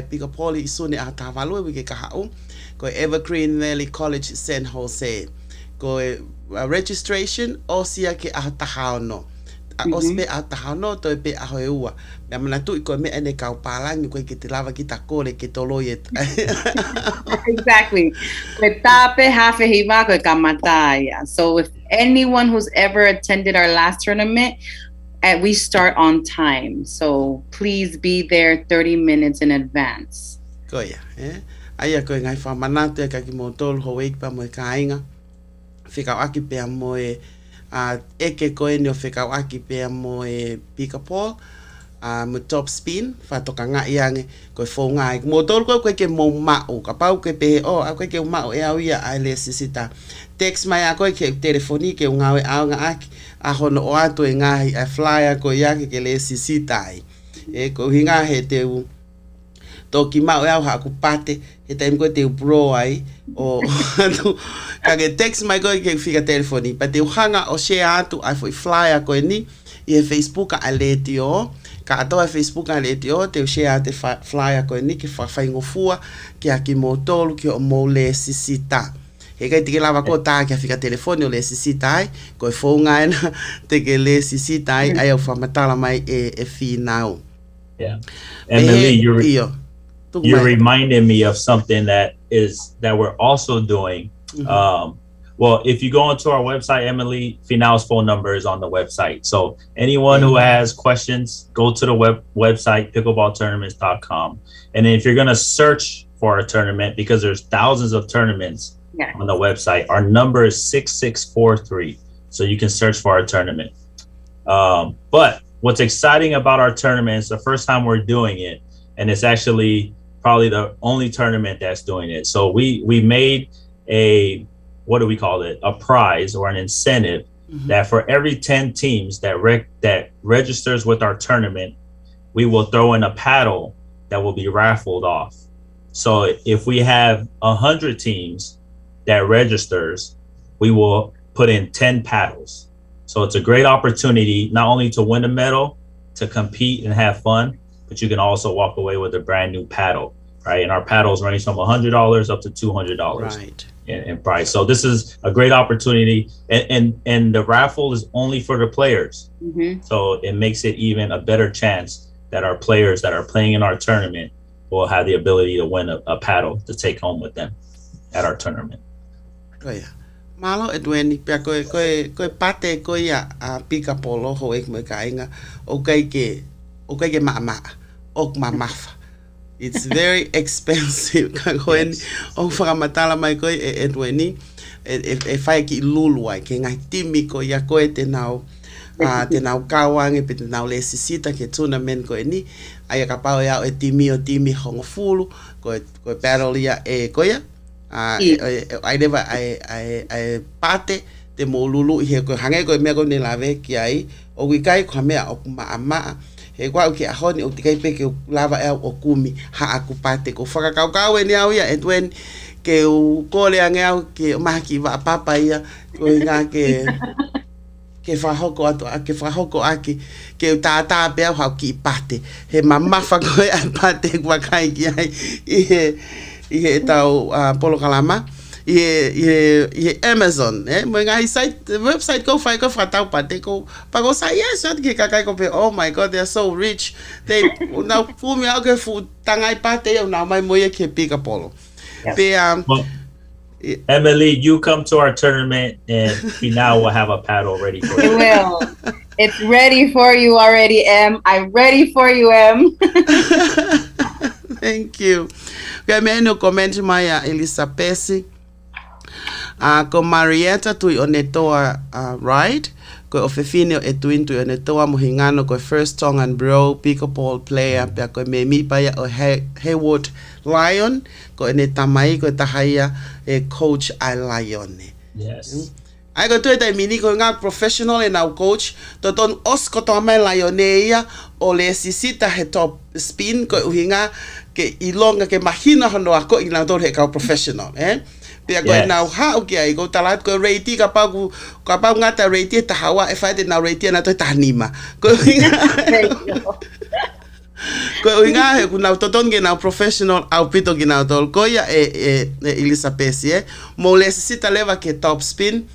pickleball i sune a tavalu we ke ka hau. Ko Evergreen Valley College San Jose. Ko registration o sia ke a tahao no. O se a tahao no to pe a hoeua. Me mana tu ko me ene ka palang ko ke te lava ki ta kore ke tolo ye. Exactly. So if anyone who's ever attended our last tournament, we start on time. So please be there 30 minutes in advance. Ko ia, ai ko ngai fa manatu ka ki mo tol ho week pa mo ka inga. Fika aki pe mo eke ko ni o fika aki pe mo pickleball. Mo Top Spin fa to ka nga iange ko fo nga mo tol ko ke mo mao ka pau ke pe ko ke mao e au ia ai le sisita text mai ko ke telefoni ke nga we au nga aki a hono o atu e nga ai flyer ko ia ke le sisita ai ko hinga he te u to ki mao e au ha ku pate he time ko te bro ai o ka ke text mai ko ke fika telefoni pa te hanga o share atu ai foi flyer ko ni e Facebook a le tio ka atoa Facebook a le tio te share te flyer ko ni ki fa faingo fua ki aki mo tolu ki o mo le sisita he kai te lava ko ta ki fika telefoni o le sisita ai ko fo nga na te ke le sisita ai au fa matala mai e fi now. Yeah. Emily, you're reminding me of something that we're also doing. Well, if you go onto our website, Emily, Finau's phone number is on the website. So anyone who has questions, go to the website, pickleballtournaments.com. And then if you're going to search for a tournament, because there's thousands of tournaments on the website, our number is 6643. So you can search for our tournament. But what's exciting about our tournament is the first time we're doing it. And it's actually probably the only tournament that's doing it. So we made a, what do we call it? A prize or an incentive that for every 10 teams that registers with our tournament, we will throw in a paddle that will be raffled off. So if we have 100 teams that registers, we will put in 10 paddles. So it's a great opportunity not only to win a medal, to compete and have fun, but you can also walk away with a brand new paddle, right? And our paddles range from $100 up to $200 in price. So this is a great opportunity, and the raffle is only for the players. So it makes it even a better chance that our players that are playing in our tournament will have the ability to win a paddle to take home with them at our tournament. Malo Edwin, pia koe pate koe a pika polo ho ek me kainga o kai ke mama ok mamafa. It's very expensive. When o whakamatala mai koe Edwin e whai ki luluai ke ngai timi ko ia koe te nau kawange pe te nau le sisita ke tournament koe ni ai ka pau ia o timi hongo fulu koe battle ia e koe I never I pate te mo lulu he ko hange ko me ko ne lave ki ai o wi kai ko me o ma he kwa ki a honi o tikai pe ke lava e o kumi ha aku pate ko faka kau ni au ya Edwin ke o kole angau ke ma ki va papa ia ko nga ke fa hoko ato ke fa hoko aki ke ta pe ha ki pate he mama fa ko pate kwa kai ki ai I tau polo kalama I Amazon mo ngai website ko fai ko tau pate ko pago sa yes ke kakai ko pe oh my god they're so rich they now fu mi ke fu tangai pate na mai mo ke pika polo pe Emily, you come to our tournament and Finau will have a paddle ready for you. It will. It's ready for you already, Em. I'm ready for you, Em. Thank you. Kaya may no comment maya Elisa Pesi. Ko Marietta tui o netoa right. Ko ofefine e tuin tui o netoa mohingano ko first song and bro pickleball player pia ko me mi paya o Haywood Lion ko ne tamai ko tahaya e coach I Lion. Yes. Ai ko tui tai mini ko nga professional e now coach to ton os ko to mai Lioneia o le sisita he top spin ko uhinga ke ilonga ke mahina hono ako ina to he ka professional pia ko now ha o ke ai ko talat ko rate ka pa ngata rate ta hawa e fa de na rate na to tanima ko uhinga he ku na to ton ke na professional au pito ke na to ko ya Elisa Pesi mo le sisita leva ke top spin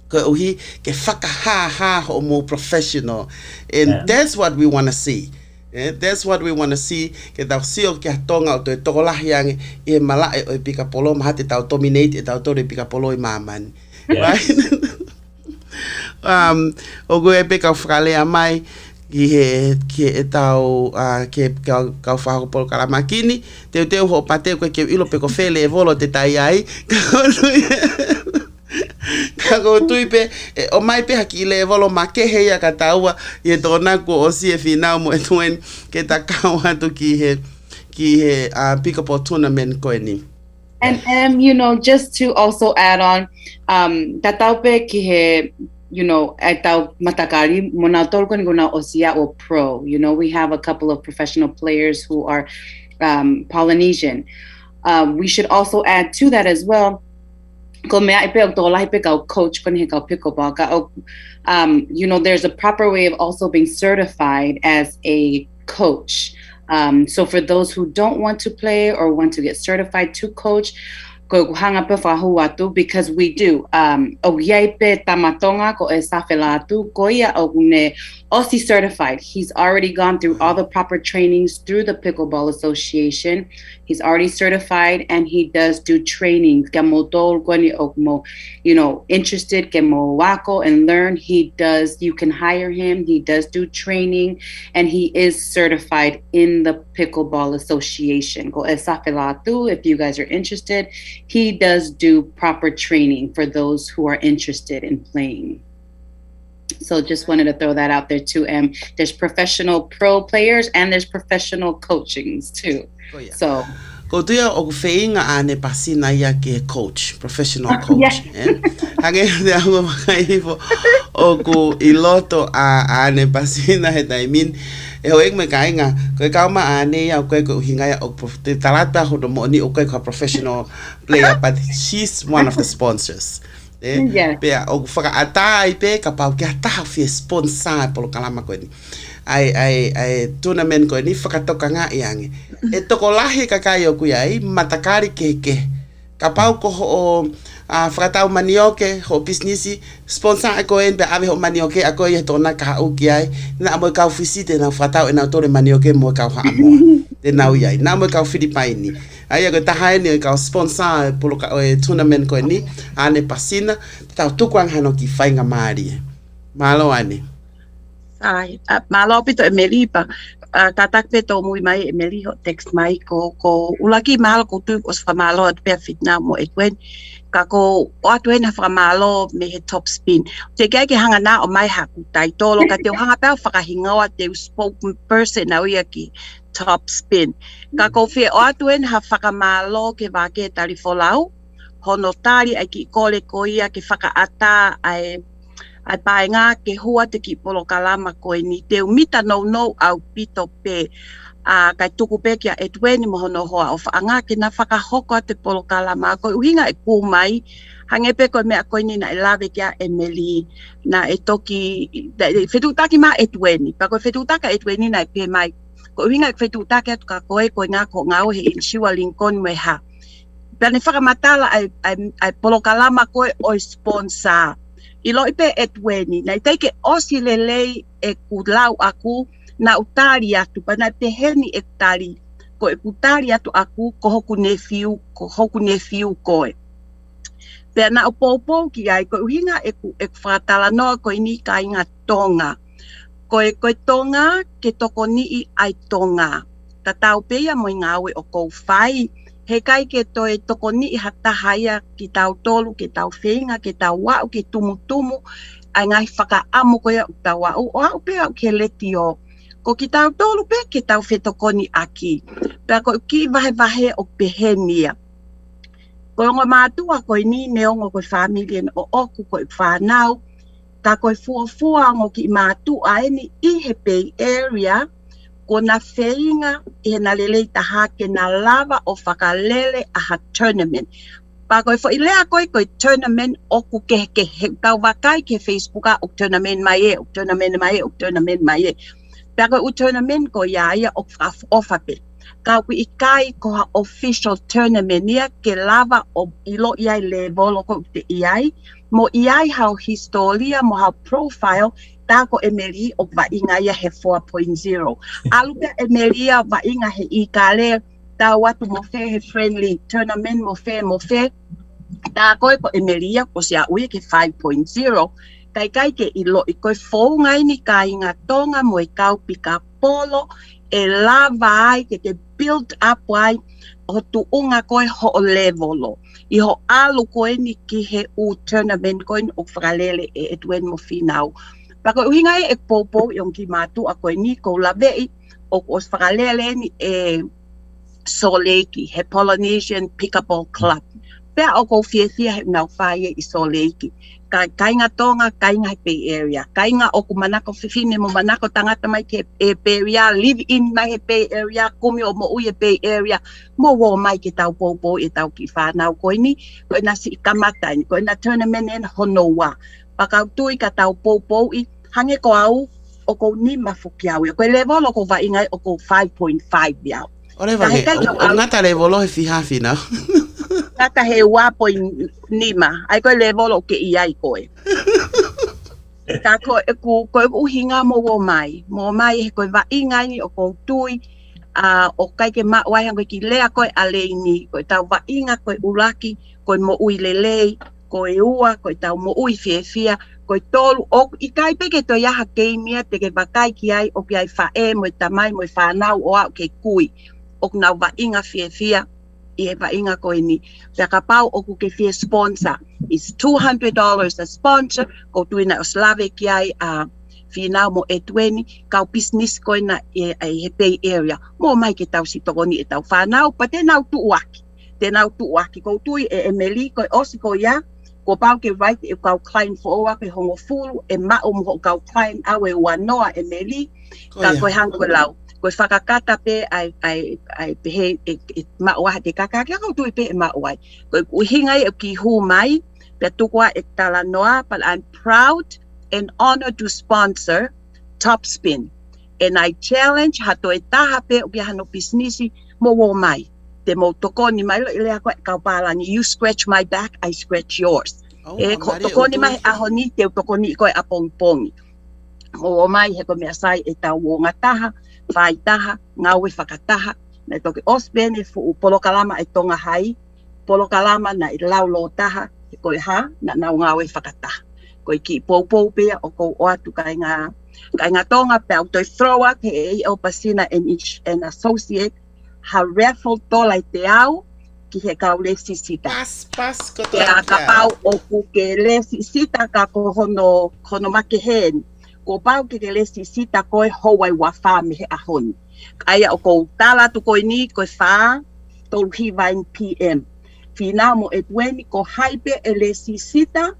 ko uhi ke faka ha o mo professional and that's what we want to see. That's what we want to see. Ke tau sio ke tonga o te tokolah yang e mala e pika polo ma te tau dominate e tau to re pika polo I maman. Right? O go e pika frale mai ki e tau ke kau whako polo karamakini te ho pate ko ke ilo peko fele e volo te tai ai Kako tuipe o mai pe haki le volo make he ya kataua ye tona ko o si e Finau mo etuen ke ta kawa tu ki he pickleball tournament ko ni. And you know, just to also add on tataupe ki he atau matakari mona tolko ni guna osia o pro. You know, we have a couple of professional players who are Polynesian. We should also add to that as well. Coach, you know, there's a proper way of also being certified as a coach. So for those who don't want to play or want to get certified to coach, because we do. Aussie certified. He's already gone through all the proper trainings through the Pickleball Association. He's already certified and he does do trainings. You know, interested and learn. He does, you can hire him. He does do training and he is certified in the Pickleball Association. If you guys are interested, he does do proper training for those who are interested in playing. So just wanted to throw that out there too. There's professional pro players and there's professional coachings too. So Ko tuia o feinga ane pasina ia ke coach, professional coach. Hange te anga makaifo o ku iloto a ane pasina he taimin. E ho ek me kainga, koe kauma ane ia o koe ko hinga ia o te talata ho do mo ni o koe ko professional player, but she's one of the sponsors. Pea o whaka atai pe ka pau ki ataha fie sponsor polo kalama koe ni. Ai tournament koe ni whakatoka ngā iange. E toko lahi ka kai o kui ai, matakari ke. Ka pau ko o whakatau manioke, ho businessi, sponsor e koe pe ave ho manioke, a koe e tona ka hau ki ai. Nā moe kau fisite na whakatau e nau tore manioke moe kau haamoa. Te nau iai, nā moe kau Filipaini. Ai ko tahai ni ka sponsor polo ka tournament ko ni ane pasina tau tukuang hano ki whainga maari. Malo ane. Ai, malo pito Emelipa. Tatak peto mui mai Emeli ho text mai ko ulaki malo ko tu os famalo at pe fitna mo ekwen ka ko atwen ha famalo me he top spin. Te kai ke hanga na o mai ha ku tai tolo ka te hanga pa whakahingawa te spoken person na ia ki top spin. Ka ko fe o atuen ha whakamalo ke wake tari folau, hono tari ai ki kole ko ia ke whakaata ai paenga ke hua te ki polo kalama koe ni te umita no au pito pe kai tuku pe kia e tueni mohono hoa o whaanga ke na whakahoko te polo kalama koe uhinga e kumai hange pe koe mea koe ni na e lawe kia Emeli na e toki whetutaki ma e tueni pa koe whetutaka e tueni na e pe mai ko winga ke whetutake atu ka koe koe ngā ko ngau he insiwa Lincoln me ha. Pene whakamatala ai polo kalama koe o sponsor. I loi pe e tueni, na i teike osi lelei e kulau aku na utari atu, pa na te heni e tari, ko e kutari atu aku ko hoku nefiu koe. Pea na upopou ki ai, ko uhinga e whakatala noa koe ni ka inga tonga. Koe tonga ke toko ni ai tonga. Ta tau peia mo ngawe o kou whai. He kai ke toi toko ni hatahaya ki tau tolu, ke tau whenga, ke tau wau, ke tumutumu. Ai ngai whakaamu koe o tau wau. O au pea ke leti o. Ko ki tau tolu pe ke tau whetokoni aki. Pea ko ki vahe o pehenia. Ko ngo mātua koe ni neongo koe familien o oku koe whanau. Ta koe fuafua ngo ki mātua eni i he Bay Area. Ko na wheinga i he na lelei taha ke na lava o whakalele a ha tournament. Pa koe fo i lea koe tournament oku ke tau wakai ke Facebooka o tournament mai e, Pa koe u tournament ko iaia o whaofape. Ka kui i kai ko ha official tournament ia ke lava o ilo iai level o ko te iai. Mo iai hau historia, mo hau profile, tako Emeli o vainga ia he 4.0. Aluka Emeli a vainga he i kale, ta watu mo fe he friendly tournament mo fe. Tako e ko Emeli a ko sia ui ke 5.0. Kai ke ilo i koe fou ngai ni ka inga tonga mo i kau pika polo, e lava ai ke te build up ai, o tu unga koe ho o levelo. I ho alu koe ni ki he u tournament koe o whakalele e tuen mo finau. Pako uhinga e popo yung ki matu a koe ni ko lavei o os whakalele ni e Soleiki, he Polynesian Pickleball Club. Pea o ko fia he nau whaia i Soleiki. Kainga tonga, kainga he Bay Area. Kainga o ku manako whiwhine mo manako tangata mai ke e Bay Area, live in mai he Bay Area, kumi o mo ui e Bay Area, mo wo mai ke tau popo e tau ki whanau koe ni, koe na si kamatai, koe na tournament en honoa. Pakau tui ka tau popo i, hange ko au o ko ni mafukiau. Koe level o ko vaingai o ko 5.5 biau. Ore vake, o ngata level o he fihafi na. Kaka he 1.5, ai koe level o ke iai koe. Ka koe uhinga mo mai he koe vaingai ni o ko tui, o kai ke mawai hango ki lea koe aleini, koe tau vainga koe uraki, koe mo ui lelei, koe ua, koe tau mo ui fia, koe tolu, o i kai peke to iaha keimia, te ke wakai ki ai, o ki ai whae, mo i tamai, mo i whanau, o au ke kui, o nau vainga fia, I he vainga koe ni. Pea ka pau o ku ke fia sponsor. It's $200 a sponsor, ko tuina o slave ki ai Fina mo e tueni kau business ko na e Bay Area mo mai ke tau si tokoni e tau whanau pa te nau tuaki ko tui e Emily ko osi ko ya ko pau ke right e kau client for o ke hongo fulu e ma o mo kau client awe wanoa Emily ka ko hang ko lau ko whakakata pe ai pe e ma o te kakaka ko tui pe e ma o ai ko uhingai e ki hu mai pe tukwa e tala noa but I'm proud and honored to sponsor Topspin. And I challenge hato e taha pe o kia hano businessi mo wo mai. Te mo tokoni mai lo ilea koe kaupalani. You scratch my back, I scratch yours. E ko tokoni mai ahoni te tokoni koe apongpongi. Mo wo mai he ko mea sai e tau o ngataha, whai taha, ngawe whakataha. Na toki osbene fu polokalama e tonga hai. Polokalama na i laulo taha. E koe ha, na nau ngawe whakataha. Koe ki pou pea o kou o atu kai ngā tonga pe au toi throw up he e o pasina and associate ha raffle tola i te au ki he kau lesi sita. Pas ko to. Ka pau o ku ke lesi sita ka ko hono make hen. Ko pau ke lesi sita koe howai wa wha me he ahoni. Kaya o kou tala tu koe ni koe wha tolu hiwain PM. Fina mo e tueni ko haipe e lesi sita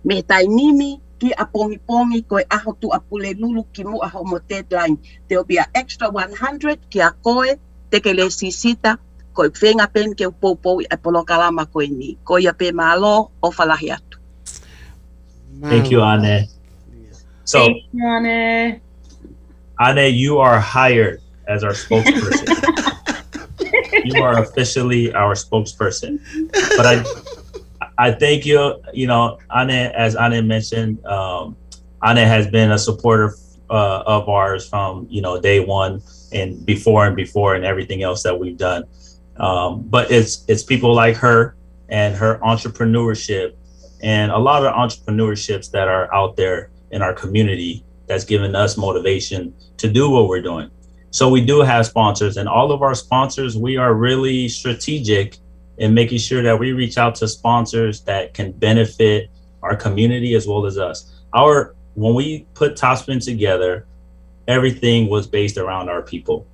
me tai nimi ki a pongi koe aho tu apule lulu ki mu aho mo deadline. There'll be an extra 100 ki a koe te ke le sisita koe whenga pen ke upopou i a polokalama koe ni. Koe a pe malo o whalahi atu. Thank you, Anne. So, Thank you, Anne. Anne, you are hired as our spokesperson. You are officially our spokesperson. But I thank you. You know, Anne, as Anne mentioned, Anne has been a supporter of ours from, day one and before and everything else that we've done. But it's people like her and her entrepreneurship and a lot of entrepreneurships that are out there in our community that's given us motivation to do what we're doing. So we do have sponsors, and all of our sponsors, we are really strategic in making sure that we reach out to sponsors that can benefit our community as well as us. When we put Topspin together, everything was based around our people.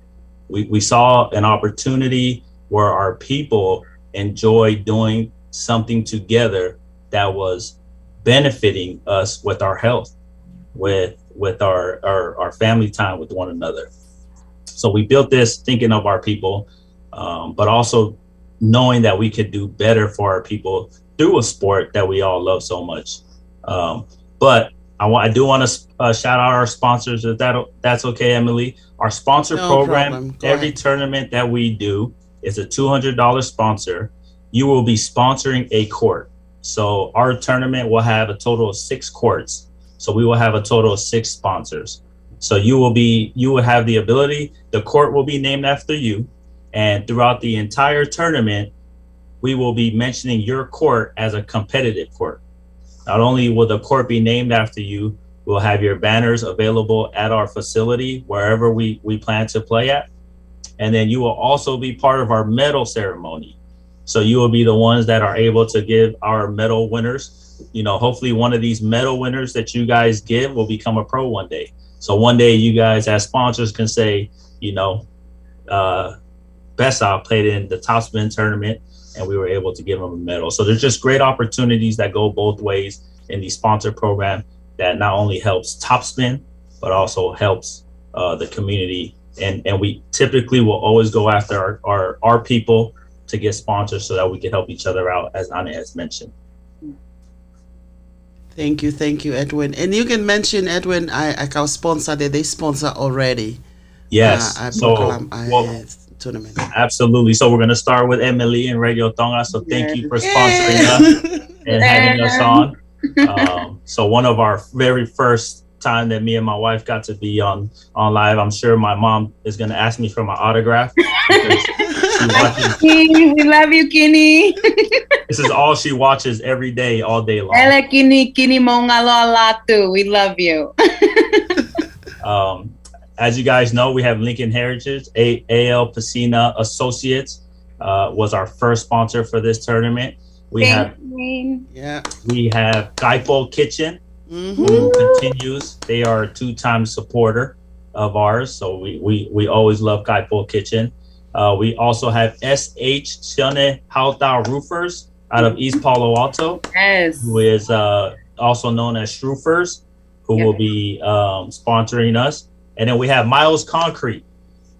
We saw an opportunity where our people enjoy doing something together that was benefiting us with our health, with our family time with one another. So we built this thinking of our people, but also knowing that we could do better for our people through a sport that we all love so much. But I do want to shout out our sponsors, if that's okay, Emily. Our sponsor program, every tournament that we do is a $200 sponsor. You will be sponsoring a court. So our tournament will have a total of 6 courts. So we will have a total of 6 sponsors. So you will have the ability, the court will be named after you. And throughout the entire tournament, we will be mentioning your court as a competitive court. Not only will the court be named after you, we'll have your banners available at our facility, wherever we plan to play at. And then you will also be part of our medal ceremony. So you will be the ones that are able to give our medal winners, hopefully one of these medal winners that you guys give will become a pro one day. So one day you guys as sponsors can say, Bessa played in the Topspin tournament and we were able to give them a medal. So there's just great opportunities that go both ways in the sponsor program that not only helps Topspin, but also helps the community. And we typically will always go after our people to get sponsors so that we can help each other out, as Anna has mentioned. Thank you, Edwin. And you can mention, Edwin, I can sponsor that they sponsor already. Yes. Tournament. Absolutely. So we're going to start with Emily and Radio Tonga. So thank you for sponsoring us and having us on. So one of our very first time that me and my wife got to be on live, I'm sure my mom is going to ask me for my autograph. We love you, Kini. This is all she watches every day, all day long. Kini Mongalolatu. We love you. As you guys know, we have Lincoln Heritage. AL Pacina Associates was our first sponsor for this tournament. We have Gaipo Kitchen. who continues. They are a 2-time supporter of ours, so we always love Kaipo Kitchen. We also have SH Shone Hautau Roofers out of East Palo Alto, Yes. who is also known as Shroofers, who will be sponsoring us. And then we have Miles Concrete.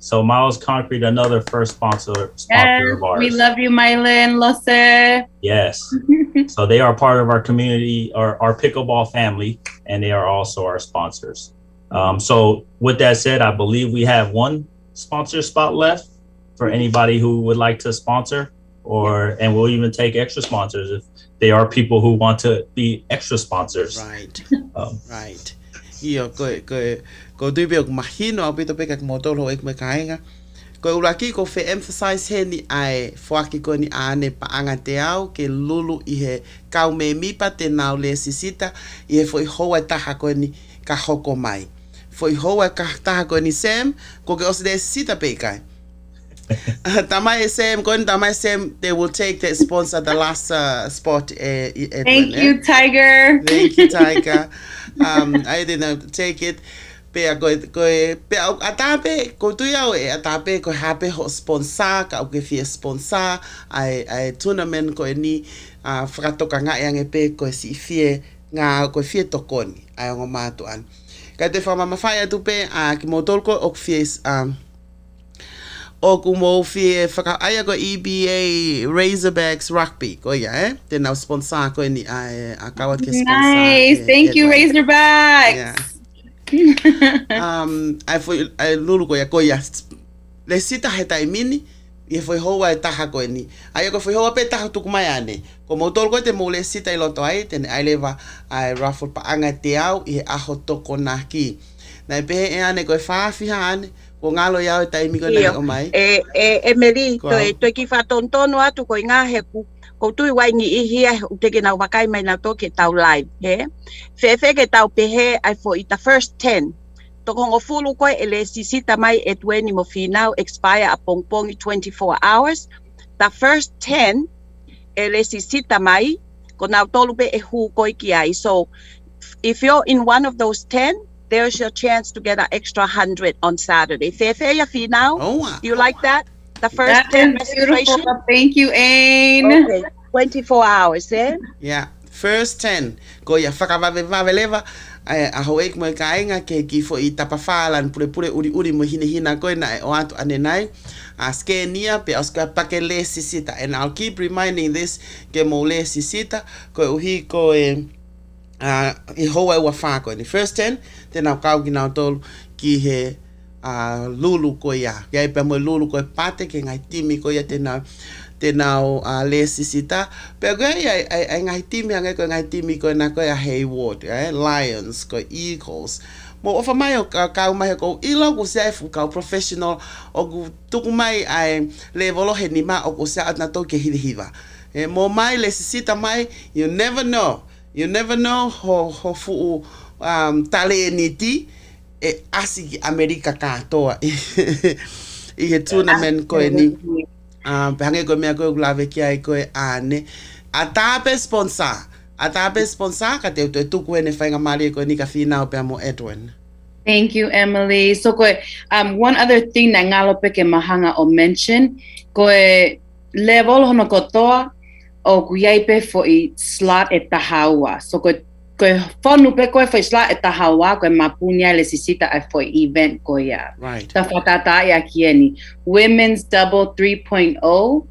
So Miles Concrete, another first sponsor of ours. We love you, Mylan Lose. Yes. So they are part of our community, our pickleball family, and they are also our sponsors. So with that said, I believe we have one sponsor spot left for anybody who would like to sponsor, and we'll even take extra sponsors if they are people who want to be extra sponsors. Right. Right. Iyo ko dubi ok mahino apito pe kak motolo ek me kainga. Ko ulaki ko fe emphasize he ni ai foaki ko ni ane paanga te au ke lulu i he kau me mipa te nau le sisita i he foi hoa taha ko ni ka hoko mai. Foi hoa ka taha ko ni Sam ko ke os le sisita pe kai. Tamai Sam, they will take the sponsor the last spot. Thank you, Tiger. Thank you, Tiger. I didn't take it. Pe atape ko tu yao atape ko happy ho sponsor ka o ke fie sponsor ai tournament ko ni frato ka nga yang pe ko si fie nga ko fie tokoni ai ngo matuan. Ka te fama mafaya tu pe ki motol ko ok fie o kumo fie aya ko EBA Razorbacks Rugby ko ya te na sponsor ko ni akawat ke sponsor. Nice, thank you Razorbacks. I lulu ko ya le sita heta mini e foi hoa taha ko ni aya ko foi hoa pe taha tu kumayane ko motor ko te mole sita i loto ai te ai leva ai raffle pa anga te au i aho toko na ki na pe e ane ko fa fi ane ko ngalo ya tai mi ko na o mai Emily to ki fa tontono atu ko nga he ko tu wai ni I hia te ke na wakai mai na to ke tau live he fe ke tau pe he I for it the first 10 to ko fulu ko ele sisita mai et weni mo finau expire upon 24 hours the first 10 ele sisita mai ko na tolu pe e hu ko ki ai so if you're in one of those 10 there's your chance to get an extra 100 on Saturday. Fefe ya finau. You like that? The first 10 registration. Thank you, Ain. Okay. 24 hours, eh? Yeah. First 10. Ko ya whakawaweleva a hoek mo kainga ke ki fo I tapafalan pure uri mo hina ko na o atu anenai a skenia pe oska pakele sisita and I'll keep reminding this ke mo le sisita ko uhi ko I hoa ua wha ko ni first 10 te nau kau ki nau tolu ki he lulu ko ia ia pe mo lulu ko pate ke ngai timi ko ia te nau le sisita pe ko ia ai ngai timi ko ngai timi ko na ko ia Hayward Lions ko Eagles mo ofa mai o kau mai ko ilo ko se fu kau professional o ku tuku mai ai le volo he ni ma o ko se at na to ke hiva mo mai le sisita mai you never know ho fu tale niti e asi America katoa I he tournament ko ni pange ko me ko glave ki ai ko ane atape sponsor ka te tu ko ne fainga mali ko ni ka fina o pe mo Edwin. Thank you, Emily. So one other thing na ngalope ke mahanga o mention ko level hono kotoa o kuyaipe fo I slot e tahawa. So ko fonu pe ko fo slot e tahawa ko mapunya le sisita ai fo event ko ya. Right. Ta fatata ya kieni. Women's double 3.0 ko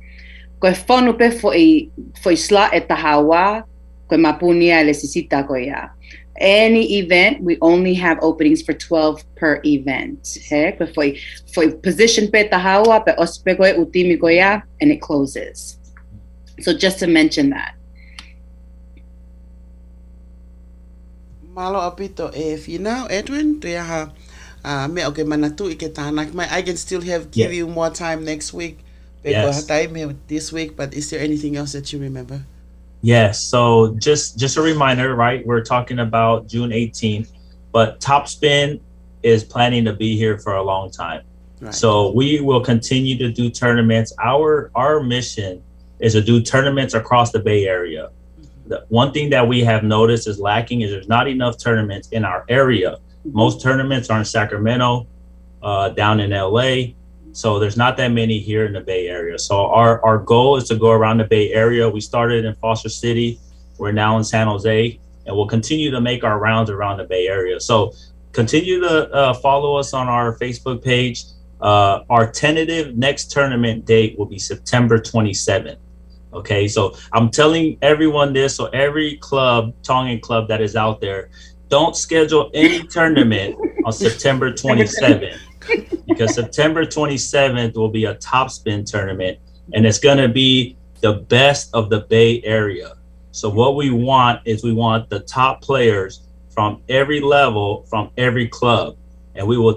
fonu pe fo slot e tahawa ko mapunya le sisita ko ya. Any event, we only have openings for 12 per event. He ko fo position pe tahawa pe ospe ko utimi ko ya and it closes. So just to mention that. Malo apito fina Edwin to ya me okay manatu ike tanak mai I can still give you more time next week. Yes. This week, but is there anything else that you remember? Yes. So just a reminder, right? We're talking about June 18th, but Topspin is planning to be here for a long time. Right. So we will continue to do tournaments. Our mission is to do tournaments across the Bay Area. the one thing that we have noticed is lacking is there's not enough tournaments in our area. Most tournaments are in Sacramento, down in LA. So there's not that many here in the Bay Area. So our goal is to go around the Bay Area. We started in Foster City. We're now in San Jose, and we'll continue to make our rounds around the Bay Area. So continue to follow us on our Facebook page. Our tentative next tournament date will be September 27th. Okay, so I'm telling everyone this, so every club, Tongan club that is out there, don't schedule any tournament on September 27th, because September 27th will be a top spin tournament, and it's going to be the best of the Bay Area. So what we want is we want the top players from every level, from every club, and we will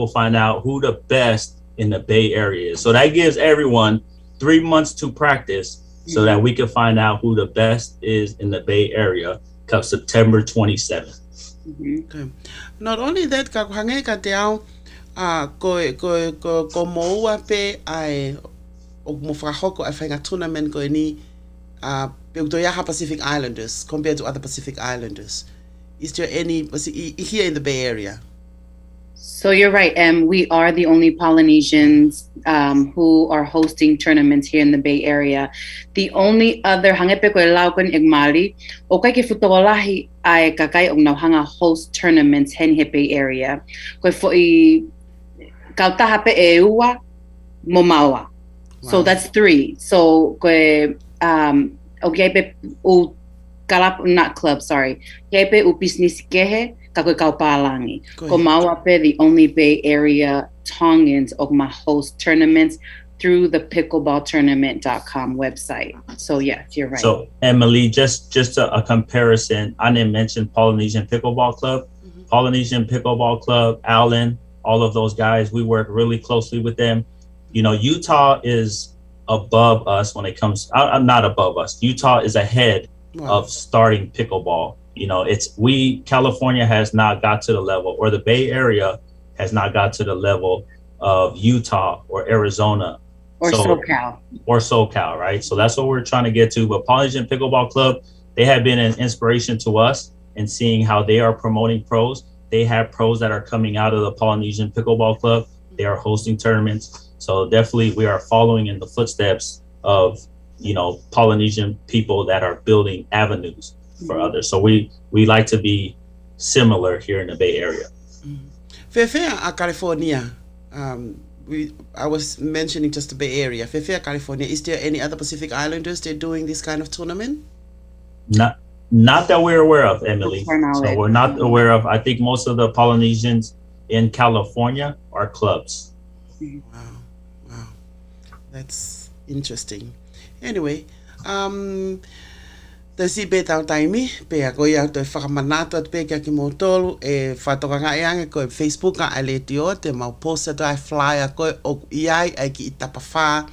find out who the best in the Bay Area is. So that gives everyone 3 months to practice so that we can find out who the best is in the Bay Area come September 27th. Okay. Not only that, ka hange ka te au ko moua pe ai o mo frahoko ai whainga tournament ko ni pe uto yaha Pacific Islanders compared to other Pacific Islanders. Is there any here in the Bay Area? So you're right, we are the only Polynesians who are hosting tournaments here in the Bay Area. The only other hangepe ko laukon igmali o kai ke futolahi ai kakai og na hanga host tournaments hen he Bay Area. Ko fo I kautaha pe eua momawa. So that's 3. So ko okay pe u kalap not club, sorry. Kepe u business kehe kako kaupalangi. Ko maua pe the only Bay Area Tongans og ma host tournaments through the pickleballtournament.com website. So yes, you're right. So Emily, just a comparison. I didn't mention Polynesian Pickleball Club. Polynesian Pickleball Club, Alan, all of those guys, we work really closely with them. You know, Utah is above us when it comes, I'm not above us. Utah is ahead of starting pickleball. You know, California has not got to the level, or the Bay Area has not got to the level of Utah or Arizona. Or SoCal, right? So that's what we're trying to get to. But Polynesian Pickleball Club, they have been an inspiration to us in seeing how they are promoting pros. They have pros that are coming out of the Polynesian Pickleball Club. They are hosting tournaments. So definitely we are following in the footsteps of, you know, Polynesian people that are building avenues for others. So we like to be similar here in the Bay Area. Fefea California, I was mentioning just the Bay Area. Fefea California, is there any other Pacific Islanders that are doing this kind of tournament? Not that we're aware of, Emily. So we're not aware of. I think most of the Polynesians in California are clubs. Wow. That's interesting. Anyway, Tasi be tau taimi, pe a koe au toi whakamanato at pe kia ki mō tolu e whatoka ngai ange koe Facebook a ale tio te mau posta toi flyer koe o iai ai ki itapa wha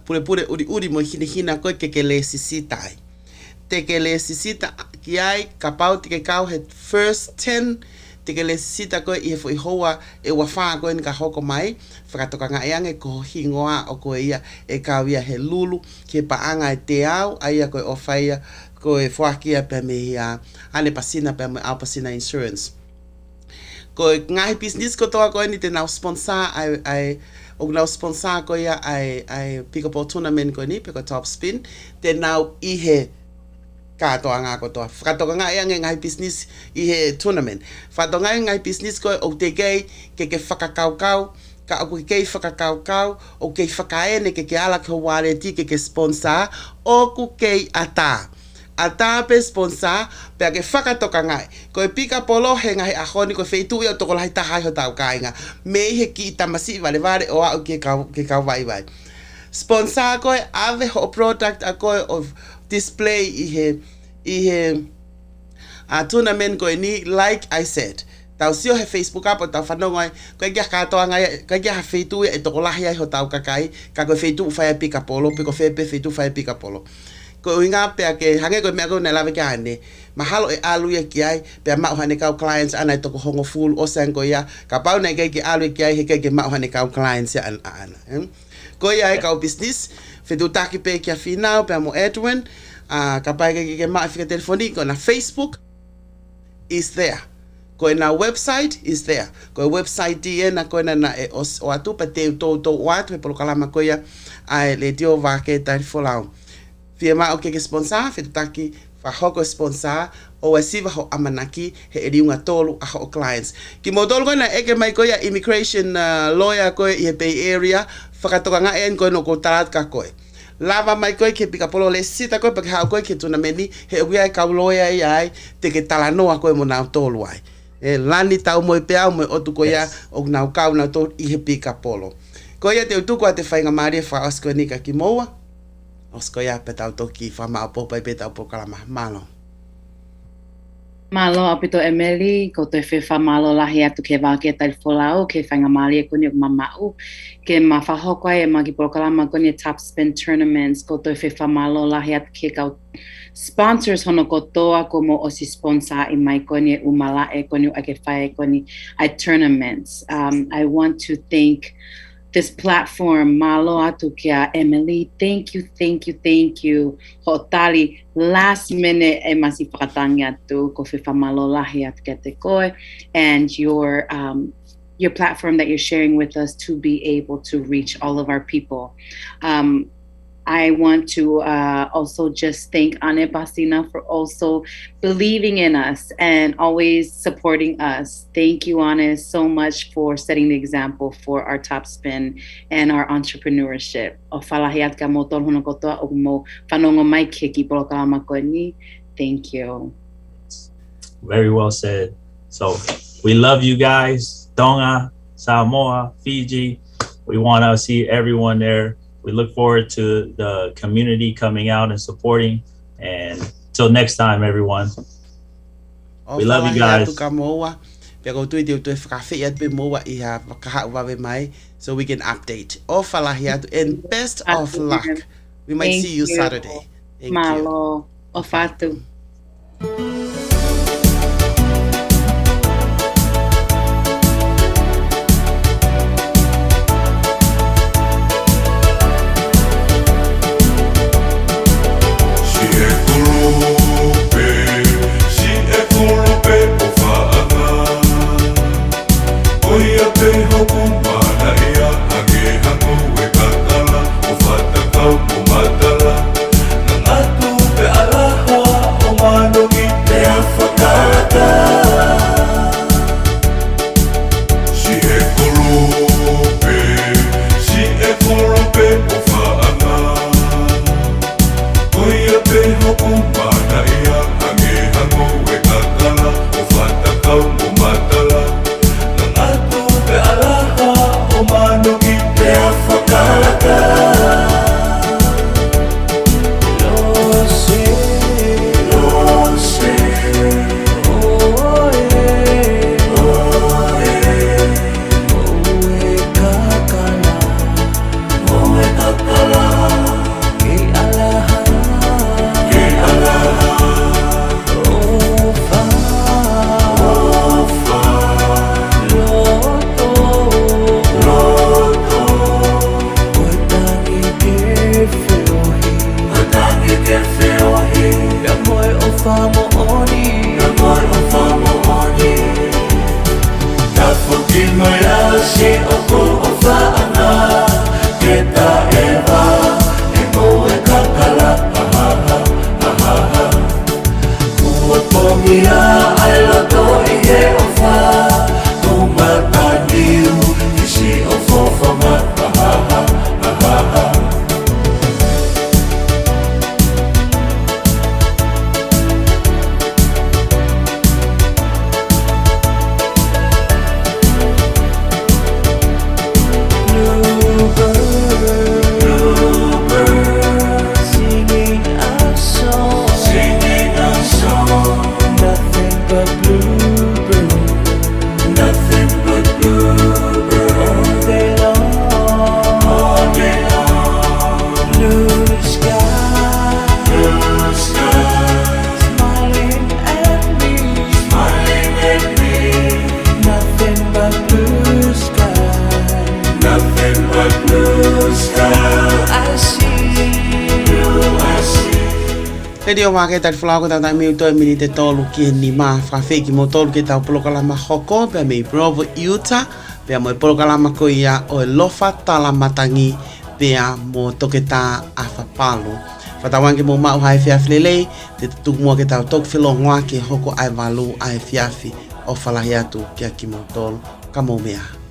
pure uri mo hina koe ke le sisitai. Te ke le sisita ki ai ka pau te ke kau he first 10 te ke le sisita koe i he fo i hoa e wawha koe ni ka hoko mai whakatoka ngai ange ko hingoa o koe ia e kau ia he lulu ke paanga e te au a ia koe o whaia koe whakia pe me ia ane pasina pe me au pasina insurance. Koe ngahi business ko toa koe ni te nau sponsor ai o nau sponsor koe ia ai pickleball tournament koe ni pe ko top spin te nau i he katoa ngā kotoa. Whakatoka ngā ea ngai business i he tournament. Whakatoka ngai business koe o te kei ke whakakaukau, ka o kei whakakaukau, o kei whakaene ke ala ke wāre ti ke sponsor, o ku kei ata. Ata pe sponsor, pe ke whakatoka ngai. Koe pika polo he ngai ahoni koe wheitu i o toko lahi tahai ho tau kāinga. Me he ki tamasi vare o au ke kau vai. Sponsor koe ave ho product a koe of display i he tournament koe ni, like I said. Tau sio he Facebook apo tau whanongai, koe kia katoa ngai, koe kia ha wheitu e toko lahi ai ho tau kakai, ka koe wheitu whaia pika polo, pe ko whepe wheitu whaia pika polo. Koe uinga pea ke hange koe mea koe nei lawe kia ane, mahalo e alu ia ki ai, pea mauhane kau clients ana i toko hongo full o sang koe ia, ka pau nei kei ki alu ia ki ai, he kei ke mauhane kau clients ia ana. Koe ia e kau business, whetutaki pe kia whinau, pea mo Edwin, Kapai ke ma'ifika telefoniko na Facebook is there. Koe na website is there. Koe website na koe na o atu pa te tau o atu e polo kalama koe ia ai le dio wake tari folau. Fia ma o ke sponsor, fia taki whahoko sponsor o e siwa ho amanaki he e riunga tolu a ho clients. Ki mo tolu koe na eke mai koe ia immigration lawyer koe i he Bay Area, whakatoka nga en koe no ko tarat ka koe. Lava mai koe ke pika polo le sita koe pa ke hao koe ke tuna meni he ui ai kau loya i ai te ke talanoa koe mo nao tolu ai. E lani tau mo i pea mo otu koe ia o nao kau nao tolu i he pika polo. Koe ia te utuku a te whainga maria wha osko nika ki moua. Osko ia pe tau toki wha maa popa i pe tau pokalama. Malo. Malo apito Emily, ko te wha malo lahi atu ke wāke tari wholau, ke whainga malia koni o mamau, ke ma whahokai e maki prokalama koni Top Spin Tournaments, ko te wha malo lahi atu ke kau sponsors hono kotoa ko mo osi sponsor i mai koni umala e koni o ake whae koni at tournaments. I want to thank this platform, malo atu kia Emily, thank you. Hotali, last minute e masi whakatangi atu ko whiwha malo lahi atu kia te koe, and your platform that you're sharing with us to be able to reach all of our people. I want to also just thank Ane Basina for also believing in us and always supporting us. Thank you, Ane, so much for setting the example for our Top Spin and our entrepreneurship. Thank you. Very well said. So we love you guys, Tonga, Samoa, Fiji. We want to see everyone there. We look forward to the community coming out and supporting. And till next time, everyone. We love you guys. So we can update. And best of luck. We might see you Saturday. Thank Malo. Ofatu. Le dio wa ke ta fula ko ta me to mi te tolu ki ni ma fa fe ki mo tolu ke ta polokala ma hoko pe me Provo Utah pe mo polokala ma ko ia o lofa tala matangi pe mo toketa a fa palo fa ta wangi mo ma hai fia flele te tu mo ke ta tok filo ngwa ke hoko ai valu ai fiafi o fala hiatu ki mo tolu ka mo mea